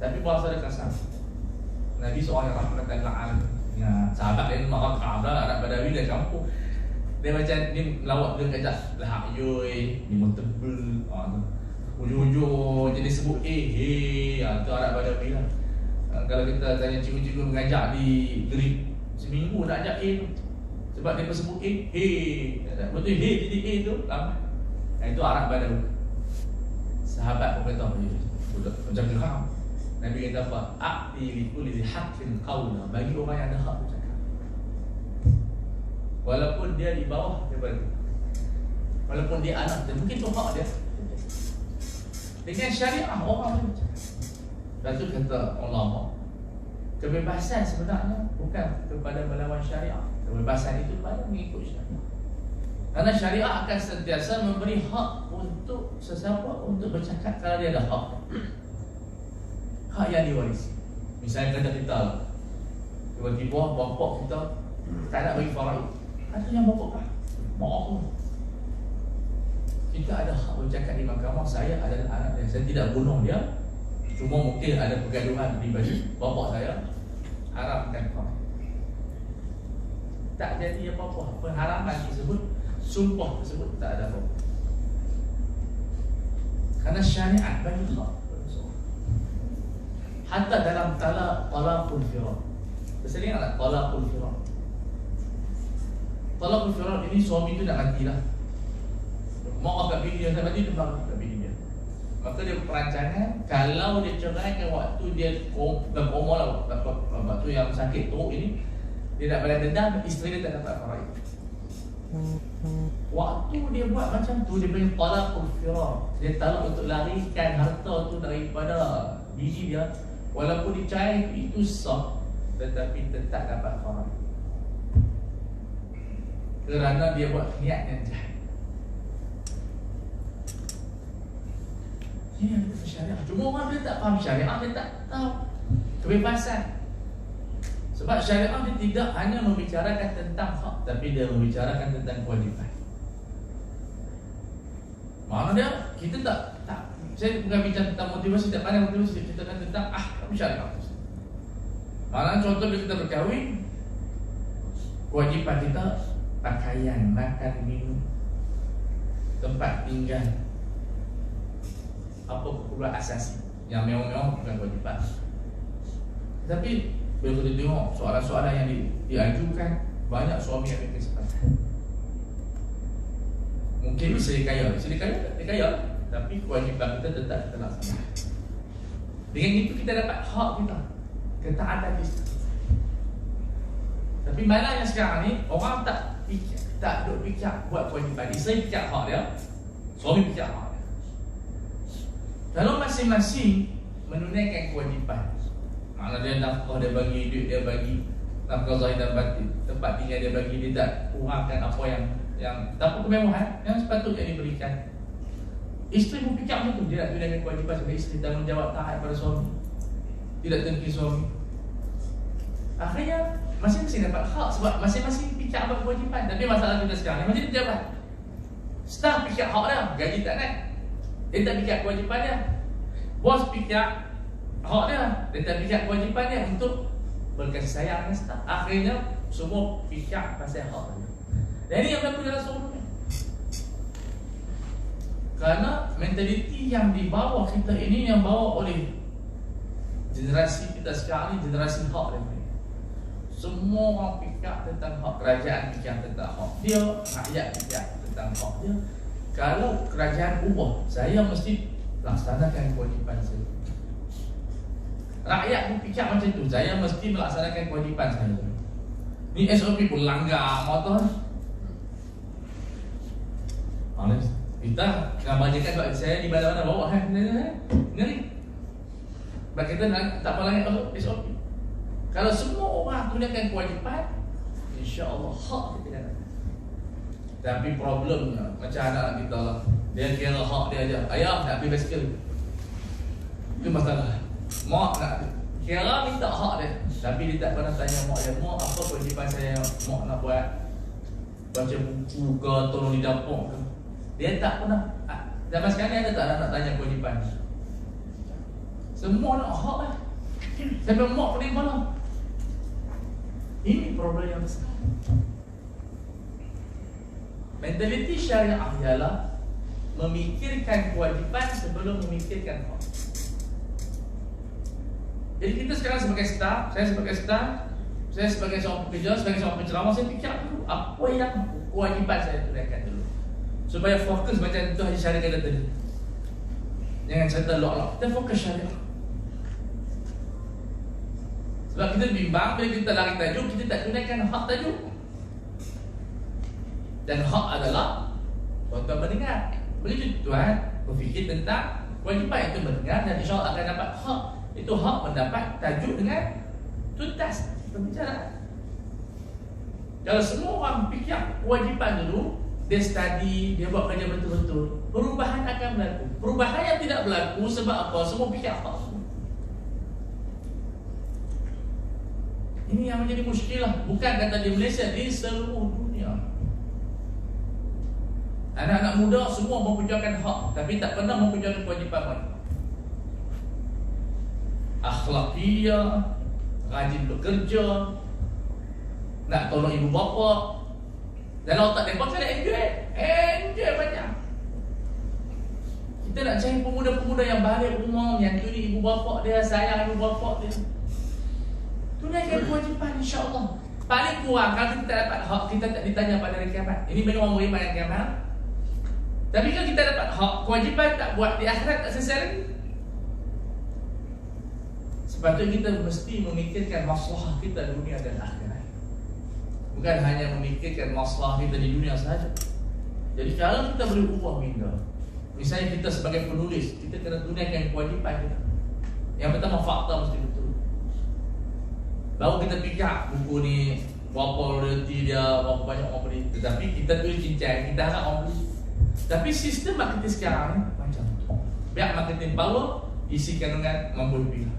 tapi bahasa dia kasar. Nabi seorang yang rahmatan lil alamin. Sahabat dia marah Kaabah, Arab Badawi dari kampung. Dia macam ni melawak dia kata lahak yoi, ni tebel. Ujung-ujung jadi sebut tu Arab Badawi lah. Kalau kita tanya cikgu-cikgu mengajar di grip seminggu nak ajak tu. Sebab dia sebut betul jadi tu lama. Itu Arab Badawi. Sahabat pun kata macam geram. Nabi kata apa? A'ti li kulli haqqin qawla, bagi orang yang ada hak bercakap. Walaupun dia di bawah daripada, walaupun dia anak dia, mungkin tu hak dia. Dengan syariah orang boleh bercakap. Dan tu kata ulama, kebebasan sebenarnya bukan kepada melawan syariah. Kebebasan itu pada mengikut syariah. Karena syariah akan sentiasa memberi hak untuk sesiapa untuk bercakap kalau dia ada hak. Hak yang diwarisi. Misalnya kata kita tiba-tiba bapak kita tak nak bagi faraid. Ada yang bapak kan? Maaf. Kita ada hak bercakap di mahkamah. Saya adalah anak dia. Saya tidak bunuh dia. Cuma mungkin ada pergaduhan di baju bapak saya haramkan faraid. Tak jadi apa-apa. Pengharaman tersebut, sumpah tersebut tak ada apa-apa. Karena syariat bagi hak. Hatta dalam talaqul firaq. Sering ada talaqul firaq. Talaqul firaq ini suami itu nak matilah. Mau agak bini dia nak mati, dia mahu agak bini dia. Maka dia perancangan kalau dia ceraikan waktu dia koma lah, waktu yang sakit teruk ini, dia nak balas dendam, isteri dia tak dapat faraid. Waktu dia buat macam tu, dia panggil talaqul firar. Dia talak untuk larikan harta tu daripada diri dia. Walaupun dicair itu sah, tetapi tetap dapat haram, kerana dia buat niat yang jahat. Ini yang kita syariah. Cuma orang dia tak faham syariah, dia tak tahu kebebasan. Sebab syariah dia tidak hanya membicarakan tentang hak, tapi dia membicarakan tentang kewajipan. Mana dia? Kita tak saya bukan bicara tentang motivasi, tak pandai motivasi, kita ceritakan tentang syariah. Mana contoh bila kita berkahwin, kewajipan kita pakaian, makan, minum, tempat tinggal, apa keperluan asasi. Yang mewah-mewah bukan kewajipan. Tapi bila kita tengok soalan-soalan yang diajukan, banyak suami yang ambil kesempatan. Mungkin bisa dikaya, tapi kewajipan kita tetap kita laksanakan. Dengan itu kita dapat hak kita, ketaatan kita. Tapi malangnya sekarang ni, orang tak duk fikir buat kewajipan. Isteri fikir hak dia, suami fikir hak dia. Kalau masing-masing menunaikan kewajipan, mana dia nafkah, dia bagi duit, dia bagi nafkah zahir dan batin, tempat tinggal dia bagi, dia tak kurangkan apa yang tak kemewahan yang sepatutnya diberikan. Isteri pun fikir macam tu, dia nak tunaikan kewajipan sebagai isteri, tanggungjawab taat pada suami, tidak dengki suami. Akhirnya masing-masing dapat hak sebab masing-masing fikir apa kewajipan. Tapi masalah kita sekarang ni macam pejabat, staff fikir hak dia, gaji tak naik, dia tak fikir kewajipan dia. Bos fikir hak dia, dia tak fikir kewajipan dia untuk berkasih sayang dengan staff. Akhirnya semua fikir pasal hak dia. Dan ini yang berlaku dalam suami. Kerana mentaliti yang dibawa kita ini, yang bawa oleh generasi kita sekarang ni, generasi hak dia. Semua orang fikir tentang hak. Kerajaan fikir tentang hak dia, rakyat fikir tentang hak dia. Kalau kerajaan ubah, saya mesti laksanakan kewajipan saya. Rakyat pun fikir macam tu, saya mesti melaksanakan kewajipan saya. Ni SOP pun langgar motor. Kita nak bacakan sebab saya di mana-mana bawa ngeri. Sebab kita tak melanggar SOP. Kalau semua orang tunaikan kewajipan, insya-Allah hak kita dapat. Tapi problemnya macam anak kita lah, dia kira hak dia aja. Ayah nak pergi basikal, itu masalah. Mak nak kira minta hak dia, tapi dia tak pernah tanya mak dia, mak apa kewajipan saya, mak nak buat baca buku ke, tolong di dapur ke. Dia tak pernah. Zaman sekarang ada tak nak tanya kewajipan? Semua nak hak lah. Sampai mak pening kepala. Ini problem yang besar. Mentaliti syariah ialah memikirkan kewajipan sebelum memikirkan hak. Jadi kita sekarang sebagai staff, saya sebagai seorang pekerja, sebagai seorang penceramah, saya fikir dulu apa yang kewajipan saya tunaikan dulu, supaya fokus macam tu Haji Syarif kata tadi. Jangan cerita lok-lok, kita fokus syariah. Sebab kita bimbang bila kita lari tajuk, kita tak tunaikan hak tajuk. Dan hak adalah tuan-tuan mendengar. Begitu tuan berfikir tentang kewajipan itu mendengar, dan insya-Allah akan dapat hak. Itu hak mendapat tajuk dengan tuntas pembicaraan. Kalau semua orang fikir kewajipan dulu, dia study, dia buat kerja betul-betul, perubahan akan berlaku. Perubahan yang tidak berlaku sebab apa? Semua fikir hak semua. Ini yang menjadi muskilah. Bukan kata di Malaysia, di seluruh dunia. Anak-anak muda semua memperjuangkan hak, tapi tak pernah memperjuangkan kewajipan mereka. Akhlakiyah, rajin bekerja, nak tolong ibu bapa. Dalam otak mereka saya nak enjoy banyak. Kita nak cari pemuda-pemuda yang balik rumah, yang tuli ibu bapa dia, sayang ibu bapa dia. Tunaikan kewajipan, insya-Allah. Paling kurang kalau kita tak dapat hak, kita tak ditanya pada hari kiamat. Ini bagi orang beriman yang kiamat. Tapi kalau kita dapat hak, kewajipan tak buat di akhirat, tak selesai lagi. Sepatutnya kita mesti memikirkan masalah kita dunia dan akhirat. Bukan hanya memikirkan masalah kita di dunia saja. Jadi kalau kita boleh ubah minda, misalnya kita sebagai penulis, kita kena tunaikan kewajipan kita. Yang pertama, fakta mesti betul. Baru kita fikir buku ni berapa royalty dia, berapa banyak orang beli. Tetapi kita tulis cincang, kita harap orang beli. Tapi sistem marketing sekarang ni macam tu. Biar marketing power isi kandungan mampu lebih.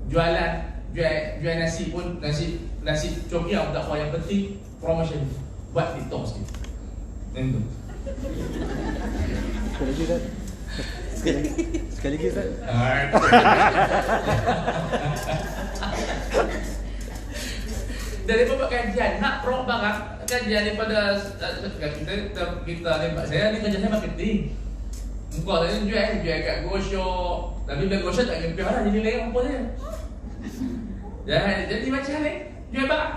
Jual nasi pun nasi cokiau tak apa, yang penting promotion. Buat TikTok sikit. Itu. Sekali lagi Ustaz. Dari beberapa kajian nak promote barang, kajian daripada kita ni, saya ni kerja saya marketing. Muka saya jual kat Go-Shop. Tapi bila Go-Shop tak kena lah, jadi lain rupa dia. Jadi macam ni, jual barang.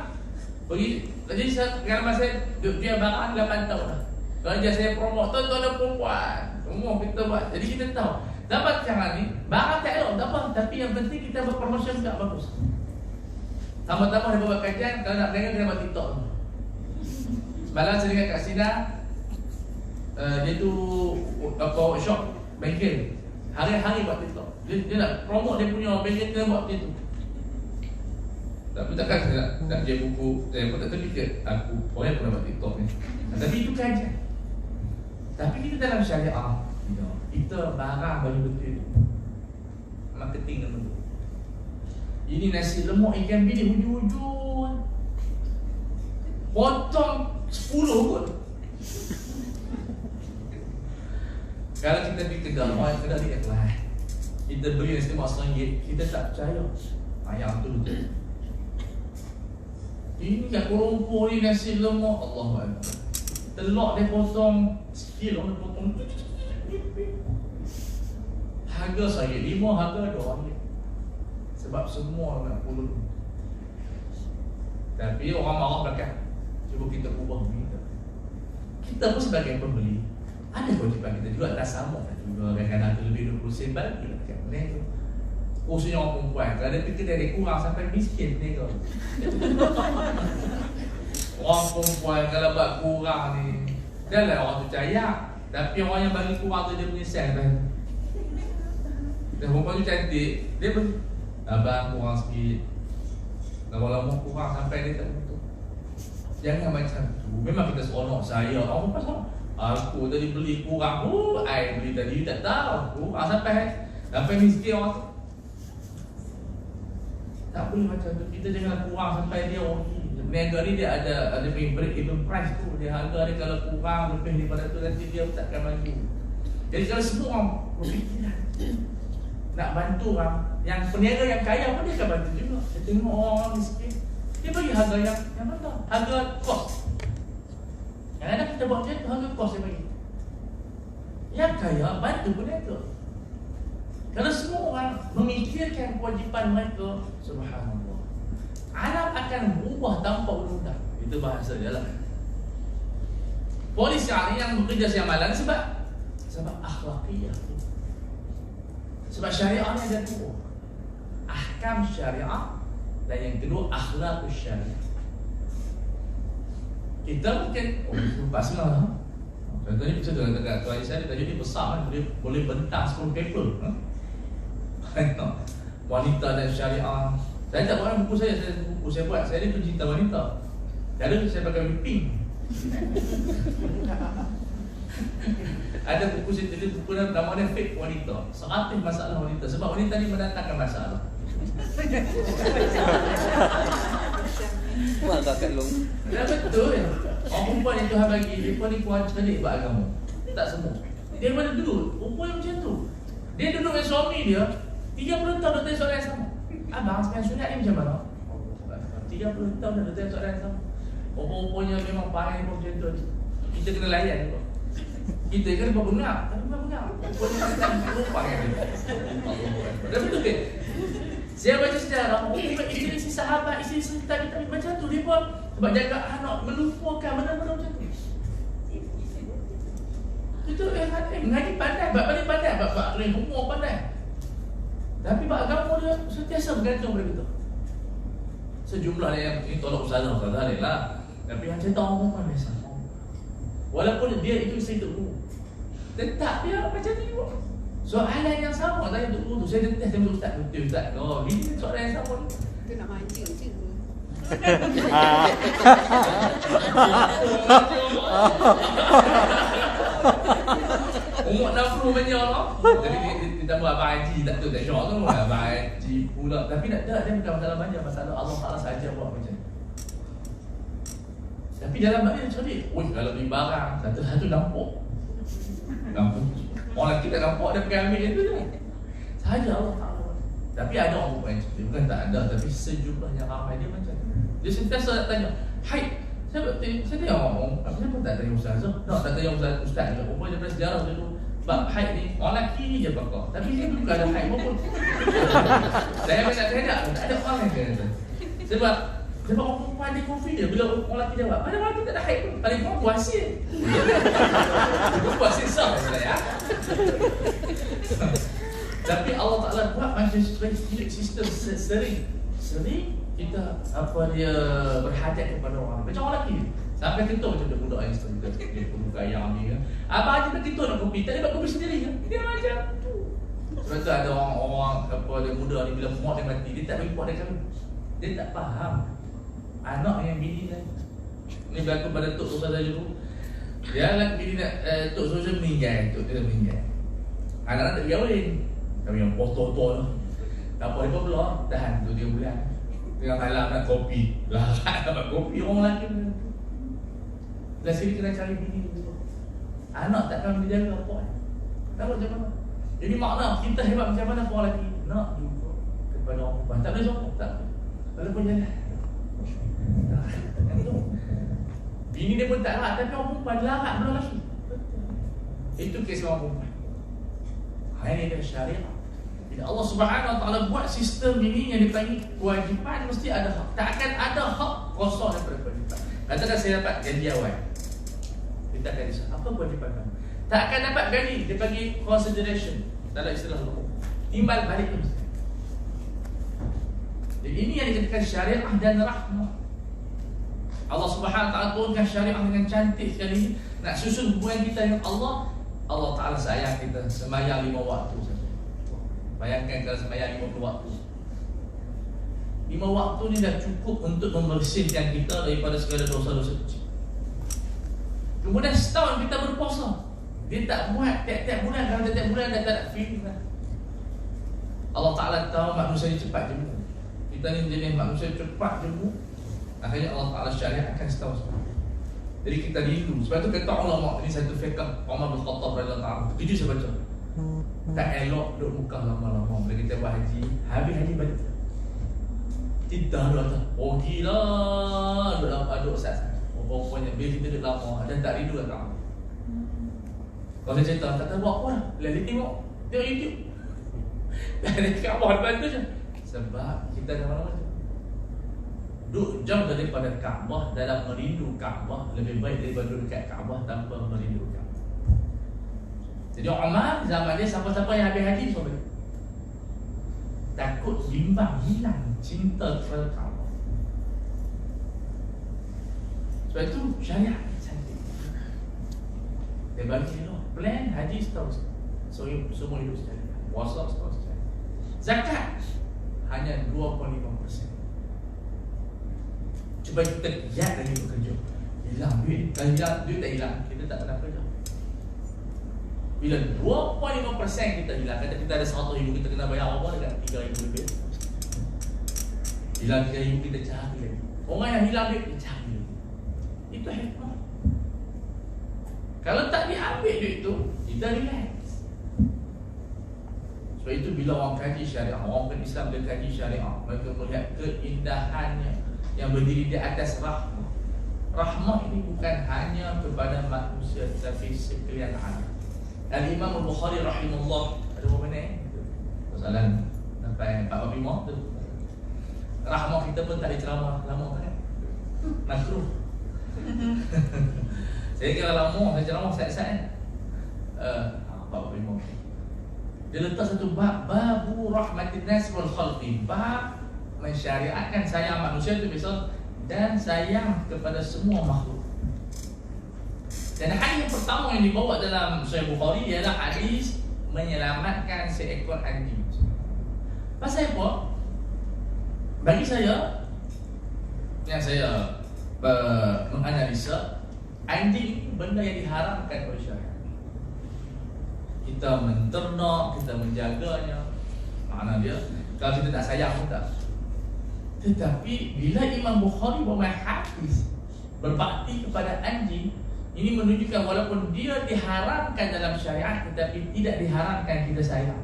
Jadi pengalaman saya jual barang 8 tahun dah. Kerja saya promote, tuan-tuan dan perempuan, semua kita buat. Jadi kita tahu, dapat sekarang ni, barang tak elok, tak apa. Tapi yang penting kita berpromotion tak bagus. Tambah-tambah dia buat kajian, kalau nak berniaga kena buat TikTok. Semalam saya dengar kat Sina, dia tu workshop bengkel, hari-hari buat TikTok. Dia nak promote dia punya bengkel, kena buat macam tu. Tapi takkan saya nak jual buku, saya pun tak terfikir aku boleh pun buat TikTok ni. Tapi itu kajian. Tapi kita dalam syariah, kita barang bagi betul marketing nama tu. Ini nasi lemak ikan bilis hujung-hujung, potong 10 kot. Kalau kita pergi kedai, orang kedai dia ikhlas. Kita beli nasi lemak RM1, kita tak percaya. Yang tu betul. Ini kat Kuala Lumpur ni nasi lemak, Allahuakbar. Telur dia potong sikit, orang dia potong. Harga saya 5, harga RM2. Sebab semua nak pulun. Tapi orang marah belakang. Cuba kita ubah kita. Kita pun sebagai pembeli, ada kewajipan kita juga, tak sama juga. Kadang-kadang ada lebih 20 sen bagi lah kat mana tu. Khususnya orang perempuan, kalau ada fikir dia kurang sampai miskin ni tu. Orang perempuan kalau buat kurang ni, dah lah orang tu cayak. Tapi orang yang bagi kurang tu dia menyesal kan. Dan perempuan tu cantik, dia pun abang kurang sikit. Lama-lama kurang sampai dia tak betul. Jangan macam tu. Memang kita seronok saya. Orang perempuan sama. Aku tadi beli kurang. I beli tadi tak tahu. Kurang sampai miskin orang tu. Tak boleh macam tu. Kita jangan kurang sampai dia orang ni. Niaga ni dia ada break-even price tu. Dia harga dia kalau kurang lebih daripada tu, nanti dia takkan maju. Jadi kalau semua orang berfikiran nak bantu orang yang peniaga yang kaya pun dia akan bantu juga. Dia tengok orang miskin, dia bagi harga yang betul, harga kos. Kadang-kadang kita buat macam tu, harga kos dia bagi. Yang kaya bantu peniaga. Kalau semua orang memikirkan kewajipan mereka, subhanallah, alam akan berubah tanpa undang-undang. Itu bahasa dia lah. Polis hari yang bekerja siang malam sebab akhlakiyah. Sebab syariah ni ada dua, ahkam syariah, dan yang kedua akhlaqus syariah. Kita mungkin lupa senang lah. Contohnya kita dekat tuan saya, tajuk ni besar kan, boleh bentang 10 paper. Wanita dan syariah. Saya tak buat buku saya buat. Saya ni pencinta wanita. Jadi saya pakai pink. Ada buku saya tulis, buku nama dia Fake Wanita. 100 masalah wanita. Sebab wanita ni mendatangkan masalah. Maka kat long. Ya betul. Orang perempuan yang Tuhan bagi, mereka ni kuat sekali buat agama. Tak semua. Dia mana duduk, perempuan yang macam tu. Dia duduk dengan suami dia 30 tahun dah tanya soalan yang sama. Abang sebenarnya sunat ni macam mana? 30 tahun dah tanya soalan yang sama. Perempuannya memang pandai macam tu. Kita kena layan juga. Kita kan buat bengar, tapi bukan bengar. Perempuannya macam perempuan kan dia. Dah betul ke? Saya baca sejarah, isteri sahabat, isteri kita macam tu. Dia pun sebab jaga anak, melupakan benda-benda macam tu. Itu mengaji pandai, bab pandai, bab umur pandai. Tapi bab agama dia sentiasa bergantung pada kita. Sejumlah yang ini tolak ustazah lah. Tapi yang cerita orang perempuan biasa. Walaupun dia itu isteri Tok Guru, tetap dia macam ni juga. Soalan yang sama tanya Tok Guru tu. Saya test dengan ustaz. Betul ustaz. Oh, ini soalan yang sama ni. Itu nak manja je. Umur 60 banyak lah. Jadi dia tambah Abang Haji tak tu, tak syok tu. Abang Haji pula. Tapi tak ada, dia bukan masalah banyak. Masalah Allah Ta'ala sahaja buat macam ni. Tapi dalam hati dia cerdik. Kalau beli barang, satu-satu nampak. Orang lelaki tak nampak, dia pergi ambil itu je. Sahaja Allah Ta'ala. Tapi ada orang perempuan yang cerdik. Bukan tak ada, tapi sejumlahnya ramai dia macam ni. Dia sentiasa nak tanya, hai, saya tanya orang, kenapa pun tak tanya ustazah? Tak tanya ustaz je. Perempuan daripada sejarah dulu. Sebab haid ni, orang lelaki ni je pakar. Tapi dia bukan ada haid pun. Saya memang tak ada orang yang kata. Sebab orang perempuan dia confident bila orang lelaki jawab, pada waktu tak ada haid pun, paling kurang puasin. Puasin sah sebenarnya. Tapi Allah Ta'ala buat macam sistem sering kita berhajat kepada orang. Macam orang lelaki sampai ketuk macam budak yang setengah dia perlu gaya ni kan. Abang Haji nak ketuk nak kopi, tak dia buat kopi sendiri kan. Dia macam tu. Sebab tu ada orang dia muda ni bila mak dia mati, dia tak bagi mak dia kahwin. Dia tak faham anak yang bini kan. Ni berlaku pada Tok Ustazah dulu. Dia nak bini nak Tok Ustazah meninggal, Tok dia meninggal. Anak-anak tak kahwin. Kami yang potor-potor lah. Tak apa dia pula tahan 2-3 bulan. Tengah malam nak kopi. Lah tak dapat kopi orang lelaki. Belah sini kena cari bini dulu. Anak takkan dijaga apa. Tak macam mana. Jadi makna kita hebat macam mana orang lelaki. Nak juga kepada orang perempuan. Tak boleh sokong. Tak boleh. Walaupun jalan. Bini dia pun tak larat. Tapi orang perempuan larat belum lelaki. Itu kes orang perempuan. Ini adalah syariah. Bila Allah Subhanahu Wa Taala buat sistem ini yang dipanggil kewajipan, mesti ada hak. Tak akan ada hak kosong daripada kewajipan. Katakan saya dapat gaji awal, kita akan risau, apa kewajipan kamu? Tak akan dapat gaji, dia panggil consideration dalam istilah hukum. Timbal balik tu mesti. Jadi ini yang dikatakan syariah dan rahmah. Allah Subhanahu Wa Taala turunkan syariah dengan cantik sekali ini. Nak susun hubungan kita dengan Allah. Allah Ta'ala sayang kita semayang 5 waktu saja. Bayangkan kalau semayang 50 waktu. 5 waktu ni dah cukup untuk membersihkan kita daripada segala dosa-dosa kecil. Kemudian setahun kita berpuasa. Dia tak buat tiap-tiap bulan. Kalau tiap-tiap bulan dah tak ada feeling lah. Allah Ta'ala tahu manusia ni cepat jemu. Kita ni jenis manusia cepat jemu. Akhirnya Allah Ta'ala syariatkan setahun. Jadi kita rindu. Sebab tu kata ulama, ini satu fiqh Umar bin Khattab radhiyallahu anhu. Tujuh saya baca. Tak elok duduk Mekah lama-lama. Bila kita buat haji, habis haji balik. Tidak ada kata, oh gila, duduk Ustaz. Perempuannya bila kita duduk lama dan tak rindu kata. Kalau saya cerita, kata buat apa lah? Bila tengok YouTube. Dan Kaabah depan tu je. Sebab kita dah mana-mana. Duduk jauh daripada Kaabah dalam merindu Kaabah lebih baik daripada duduk dekat Kaabah tanpa merindu Kaabah. Jadi Umar zaman dia siapa-siapa yang habis haji semua balik. Takut bimbang hilang cinta kepada Kaabah. Sebab itu syariat cantik. Dia bagi plan haji setahun. So semua hidup secara puasa setahun secara. Zakat hanya 2.5%. Cuba kita giat lagi bekerja. Hilang duit. Kalau hilang duit tak hilang, kita tak pernah kerja. Bila 2.5% kita hilang, kata kita ada 100,000, kita kena bayar apa dekat 3,000 lebih. Hilang 3,000, kita cari lagi. Orang yang hilang duit, dia cari lagi. Itu hikmah. Kalau tak diambil duit tu, kita relax. Sebab itu bila orang kaji syariah, orang Islam dia kaji syariah, mereka melihat keindahannya yang berdiri di atas rahmah. Rahmah ini bukan hanya kepada manusia, tapi sekalian alam. Al-Imam Al-Bukhari rahimahullah, ada berapa ni? Soalan sampai 45 tu. Rahmah kita pun tak diceramah lama kan? Makruh. Saya kira lama saya ceramah set-set 45. Dia letak satu bab, babu rahmatin nas wal khalqi. Bab mensyariatkan sayang manusia itu besar dan sayang kepada semua makhluk. Dan hadis yang pertama yang dibawa dalam Sahih Bukhari ialah hadis menyelamatkan seekor anjing. Pasal apa? Bagi saya, yang saya menganalisa, anjing benda yang diharamkan oleh syariat. Kita menternak, kita menjaganya. Mana dia? Kalau kita tak sayang pun tak. Tetapi bila Imam Bukhari bawa hadis berbakti kepada anjing, ini menunjukkan walaupun dia diharamkan dalam syariat, tetapi tidak diharamkan kita sayang.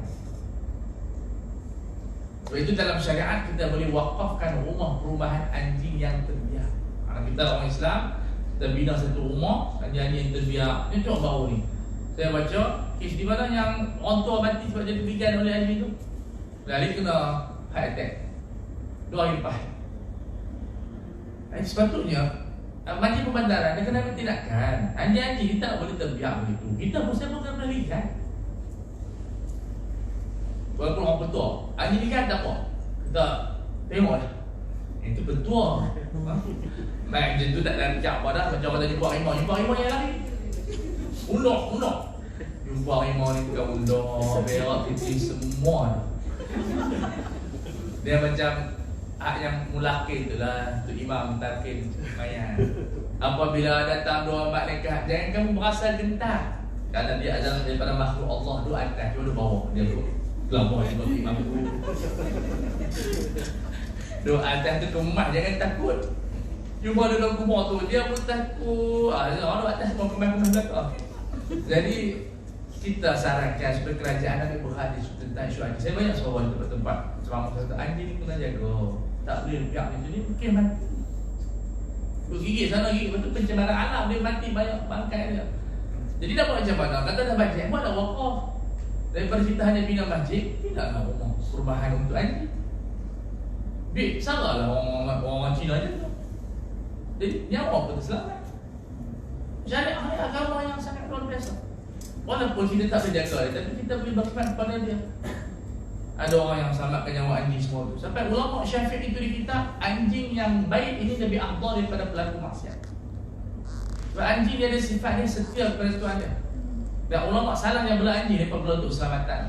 Sebab itu dalam syariat kita boleh wakafkan rumah perumahan anjing yang terbiak. Kalau kita orang Islam, kita bina satu rumah anjing yang terbiak. Ini contoh baru ni. Saya baca kes di mana yang orang tua mati sebab dia diberikan oleh anjing tu. Lalu kena heart attack. 2 hari lepas. Sepatutnya Majlis Pembandaran dia kena bertindakan. Anjing-anjing kita tak boleh terbiak begitu. Kita pun saya bukan melarikan. Walaupun orang petua, anjing ni kan tak apa. Kita tengok dah. Itu petua. Macam tu tak lari cak apa dah. Macam orang tadi jumpa harimau. Jumpa harimau yang lari. Undok. Jumpa harimau ni bukan undok, berak, titis semua. Dia macam yang mulakil tu lah, tu imam talqin mayat. Apabila datang dua malaikat, jangan kamu berasa gentar, kerana dia adalah daripada makhluk Allah. Dua atas, dua bawah. Dia tu kelabur imam tu. Dua atas tu kemat, jangan takut. Cuma dalam kubur tu dia pun takut. Orang atas mau kemat belakang. Jadi kita sarankan supaya kerajaan Nabi berhadis tentang isu anjing. Saya banyak suara di tempat-tempat selama satu anjing ni kena jaga. Tak boleh pihak macam ni mungkin mati. Gigit sana gigit, betul pencemaran alam, dia mati banyak bangkai dia. Jadi dah buat macam mana? Kata dah bajet, buatlah wakaf. Daripada kita hanya bina masjid, binalah rumah perumahan untuk anjing. Bik, salahlah orang Cina je. Jadi nyawa pun terselamat. Syariat agama yang sangat luar biasa. Walaupun kita tak boleh jaga dia, tapi kita boleh berkhidmat kepada dia. Ada orang yang selamatkan nyawa anjing semua tu. Sampai ulama Syafi'i itu di kitab, anjing yang baik ini lebih afdal daripada pelaku maksiat. Sebab anjing dia ada sifat dia setia kepada Tuhan dia. Dan ulama salah yang belah anjing daripada belah untuk keselamatan.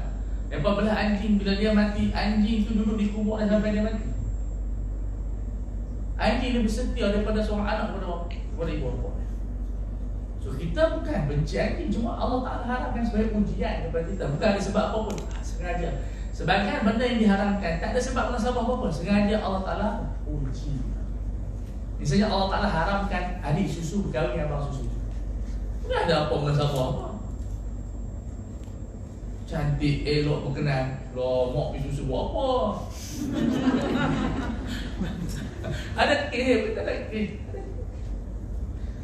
Daripada belah anjing, bila dia mati, anjing itu duduk di kubur dan sampai dia mati. Anjing lebih setia daripada seorang anak kepada ibu bapa. So kita bukan benci anjing, cuma Allah Ta'ala harapkan sebagai ujian kepada kita. Bukan ada sebab apa pun, sengaja. Sebagian benda yang diharamkan tak ada sebab munasabah apa pun, sengaja Allah Ta'ala uji. Misalnya Allah Ta'ala haramkan adik susu berkahwin dengan abang susu. Tak ada apa munasabah apa. Cantik, elok, berkenan, lomok pergi susu buat apa. Ada kes, tak ada kes.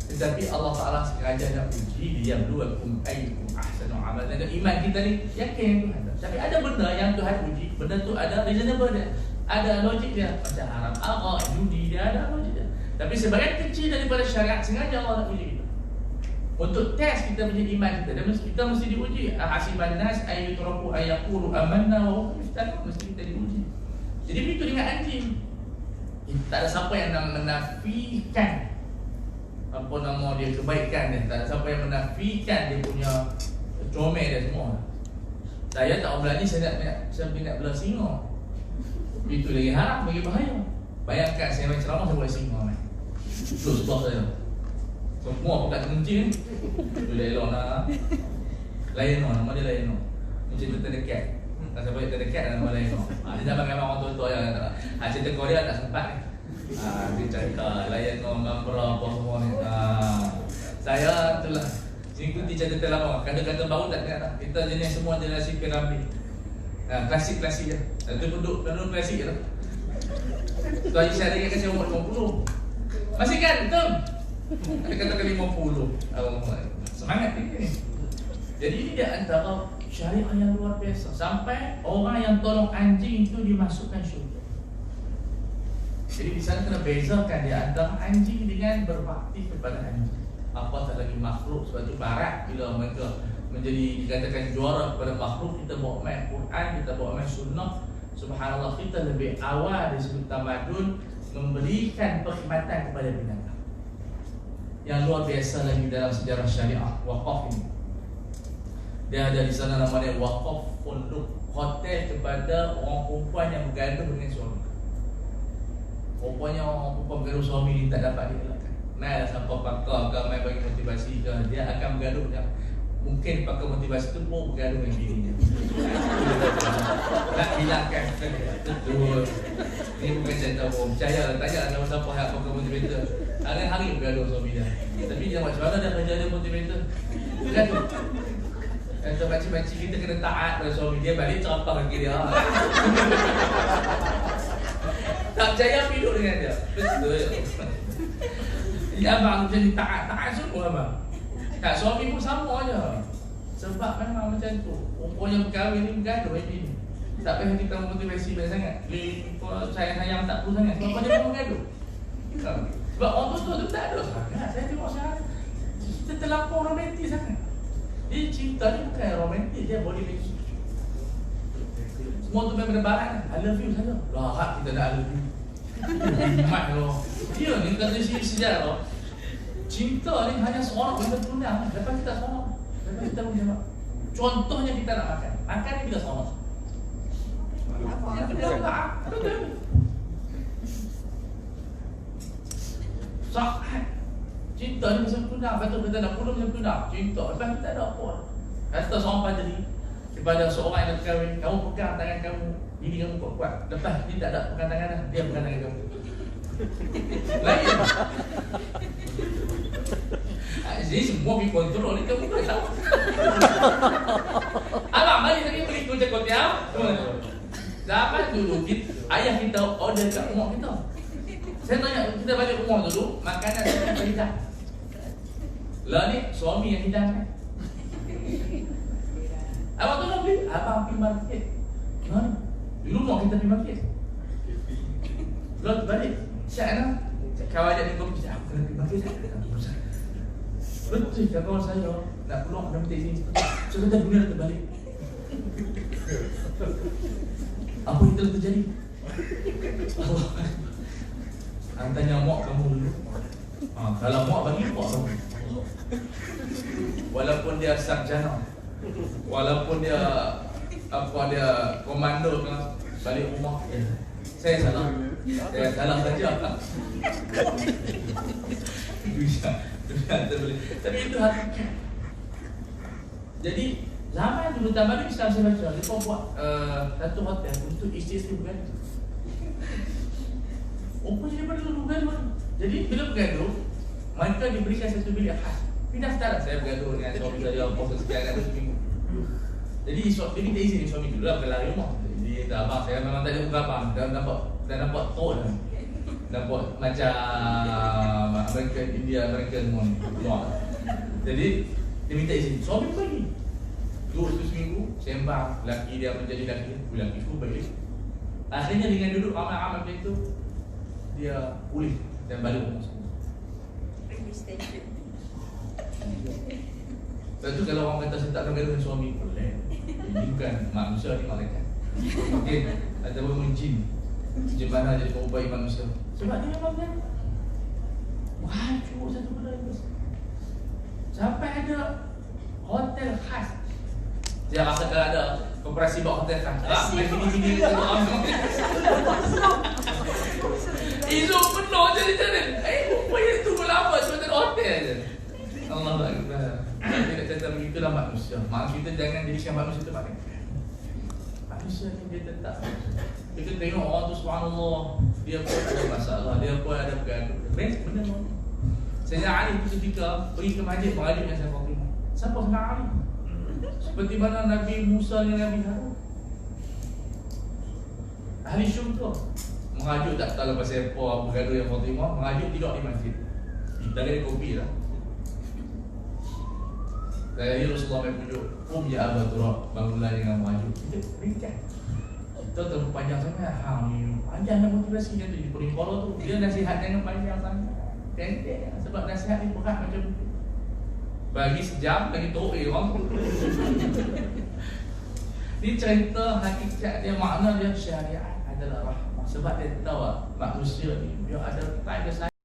Tetapi Allah Ta'ala sengaja nak uji dia berluakum ayyukum ahsanu amalan. Dan iman kita ni yakin Tuhan. Tapi ada benda yang Tuhan uji, benda tu ada reasonable dia, ada logik dia. Macam haram arak, judi, dia ada logik dia. Tapi sebagian kecil daripada syariat sengaja Allah nak uji kita. Untuk test kita punya iman kita. Dan kita mesti diuji. Hasiban nas ayyutraku ayyaqulu amanna wa hum yaftanun. Mesti kita diuji. Jadi begitu dengan anjing. Tak ada siapa yang nak menafikan apa nama dia, kebaikan dia. Tak ada siapa yang menafikan dia punya comel dia semua. Saya tak berani, saya nak belah singa. Itu lagi haram, lagi bahaya. Bayangkan saya main ceramah, saya boleh singa main. Itu sebab saya semua pekat kencing. Itu Lailon lah. Lailon, nama dia Lailon. Macam tu terdekat. Tak sampai terdekat dalam nama Lailon. Dia dah panggil orang tua-tua yang cerita Korea tak sempat. Dia cakap Lailon, Mambra, apa semua ni. Saya itulah ikuti cerita lama. Kata-kata baru tak dengar tak. Kita jenis semua generasi piramid. Klasik-klasik je. Itu duduk klasik je lah. Tu Haji Syahri yang kasi umur 50. Masih kan? Betul? Kata-kata 50. Semangat ni. Jadi ini dia antara syariah yang luar biasa. Sampai orang yang tolong anjing itu dimasukkan syurga. Jadi di sana kena bezakan dia antara anjing dengan berbakti kepada anjing. Apatah lagi makhluk. Sebab itu barat bila mereka menjadi dikatakan juara kepada makhluk, kita bawa main Quran, kita bawa main sunnah. Subhanallah, kita lebih awal dari sudut tamadun memberikan perkhidmatan kepada binatang. Yang luar biasa lagi dalam sejarah syariah wakaf ini. Dia ada di sana namanya wakaf pondok hotel kepada orang perempuan yang bergaduh dengan suami. Rupanya orang perempuan bergaduh suami ni tak dapat dielakkan. Mai sampai pakar ke, mai bagi motivasi ke, dia akan bergaduh dengan, mungkin pakar motivasi tu pun bergaduh dengan dirinya. Nak hilangkan. Betul. Ini bukan cerita bohong. Percaya lah, tanya lah siapa yang pakar motivator. Hari-hari bergaduh suami dia. Tapi dia macam mana dia kerja dia motivator? Bergaduh. Kata makcik-makcik kita kena taat pada suami dia, balik cerapah lagi dia. Tak percaya hidup dengan dia. Betul. Jadi abang jadi taat semua abang. Tak, suami pun sama aja. Sebab memang macam tu. Orang yang berkahwin ni bergaduh ini. Tak payah kita motivasi banyak sangat. Sayang-sayang tak perlu sangat. Sebab dia pun bergaduh. Sebab orang tu tak ada sangat. Saya tengok sangat. Kita terlampau romantis sangat. Dia cinta ni bukan romantis, dia body making. Semua tu memang berdebaran. I love you saja. Lahap kita dah I love you. Mat loh. Dia ni kata sejarah. Cinta ni hanya seorang kita tunang. Lepas kita seorang. Lepas kita punya. Contohnya kita nak makan. Makan ni kita seorang. Betul. Sahat. Cinta ni macam tunang. Lepas tu kita nak puluh macam tunang. Cinta. Lepas kita ada apa? Kata seorang padri kepada seorang yang berkahwin, kamu pegang tangan kamu, diri kamu kuat-kuat. Lepas dia tak ada pegang tangan dah, dia pegang tangan kamu. Lain. Jadi semua pergi kontrol ni, kamu tak tahu. Abang balik tadi beli kucing kotiam. Zaman dulu ayah kita order kat rumah kita. Saya tanya, kita balik rumah dulu, makanan kita hidang. Lah ni suami yang hidang kan. Abang tu nak beli, abang pergi market. Mana? Dulu mak kita pergi market. Lalu balik, Syak nak kawan dia ni kopi, aku kena pergi market. Betul kawan saya nak keluar nak minta izin. So kita dunia dah terbalik. Apa yang telah terjadi? Allah. Tanya mak kamu dulu. Kalau mak bagi mak kamu. Walaupun dia sarjana, walaupun dia dia komando ke, balik rumah, saya salah saja. Tapi itu hati. Jadi zaman dulu tamadun Islam saya baca, mereka buat satu hotel untuk isteri bergaduh. Apa jadi bergaduh bergaduh? Jadi bila bergaduh, mereka diberikan satu bilik khas. Pindah setara, saya bergaduh dengan suami saya, puasa sekian ada seminggu. Jadi dia minta izin suami dulu lah berlari rumah. Jadi abang saya memang tak ada muka abang, dah nampak tone, nampak macam American, India, American semua ni. Jadi dia minta izin, suami pergi. Duduk seminggu, sembang, lelaki dia menjadi lelaki tu balik. Akhirnya dengan duduk amal-amal macam itu, dia pulih dan balik rumah semua. Lepas tu kalau orang kata saya tak bergaduh dengan suami, boleh. Ini bukan manusia, ni malaikat. Mungkin ataupun jin. Jin mana jadi mengubai manusia. Sebab dia memang kan cukup satu benda itu. Sampai ada hotel khas. Dia rasakan ada koperasi buat hotel khas. Gini-gini Isu penuh jadi. Rupanya tunggu lama sebab hotel je. Allah Akbar. Kita nak cerita begitulah manusia. Mak kita jangan jadikan manusia tu pakai. Manusia ni dia tetap. Kita tengok orang tu subhanallah, dia pun ada masalah, dia pun ada bergaduh. Benda mana? Sayyidina Ali tu ketika pergi ke masjid mengajuk dengan Sayyidina Fatimah. Siapa Sayyidina Ali? Seperti mana Nabi Musa dengan Nabi Harun. Ahli syurga. Mengajuk tak tahu pasal apa bergaduh dengan Fatimah, mengajuk tidak di masjid. Kita ada kopi lah. Jadi Rasulullah pujuk, ya Aba Turab, bangunlah dengan maju. Kita berikan. Kita terlalu panjang sangat. Panjang dan motivasi dia tu. Di Perimpolo tu, dia nasihat jangan panjang sangat. Pendek. Sebab nasihat ni berat macam tu. Bagi sejam, lagi teruk orang tu. Dia cerita hakikat dia, makna dia syariat adalah rahmah. Sebab dia tahu manusia ni dia ada time dia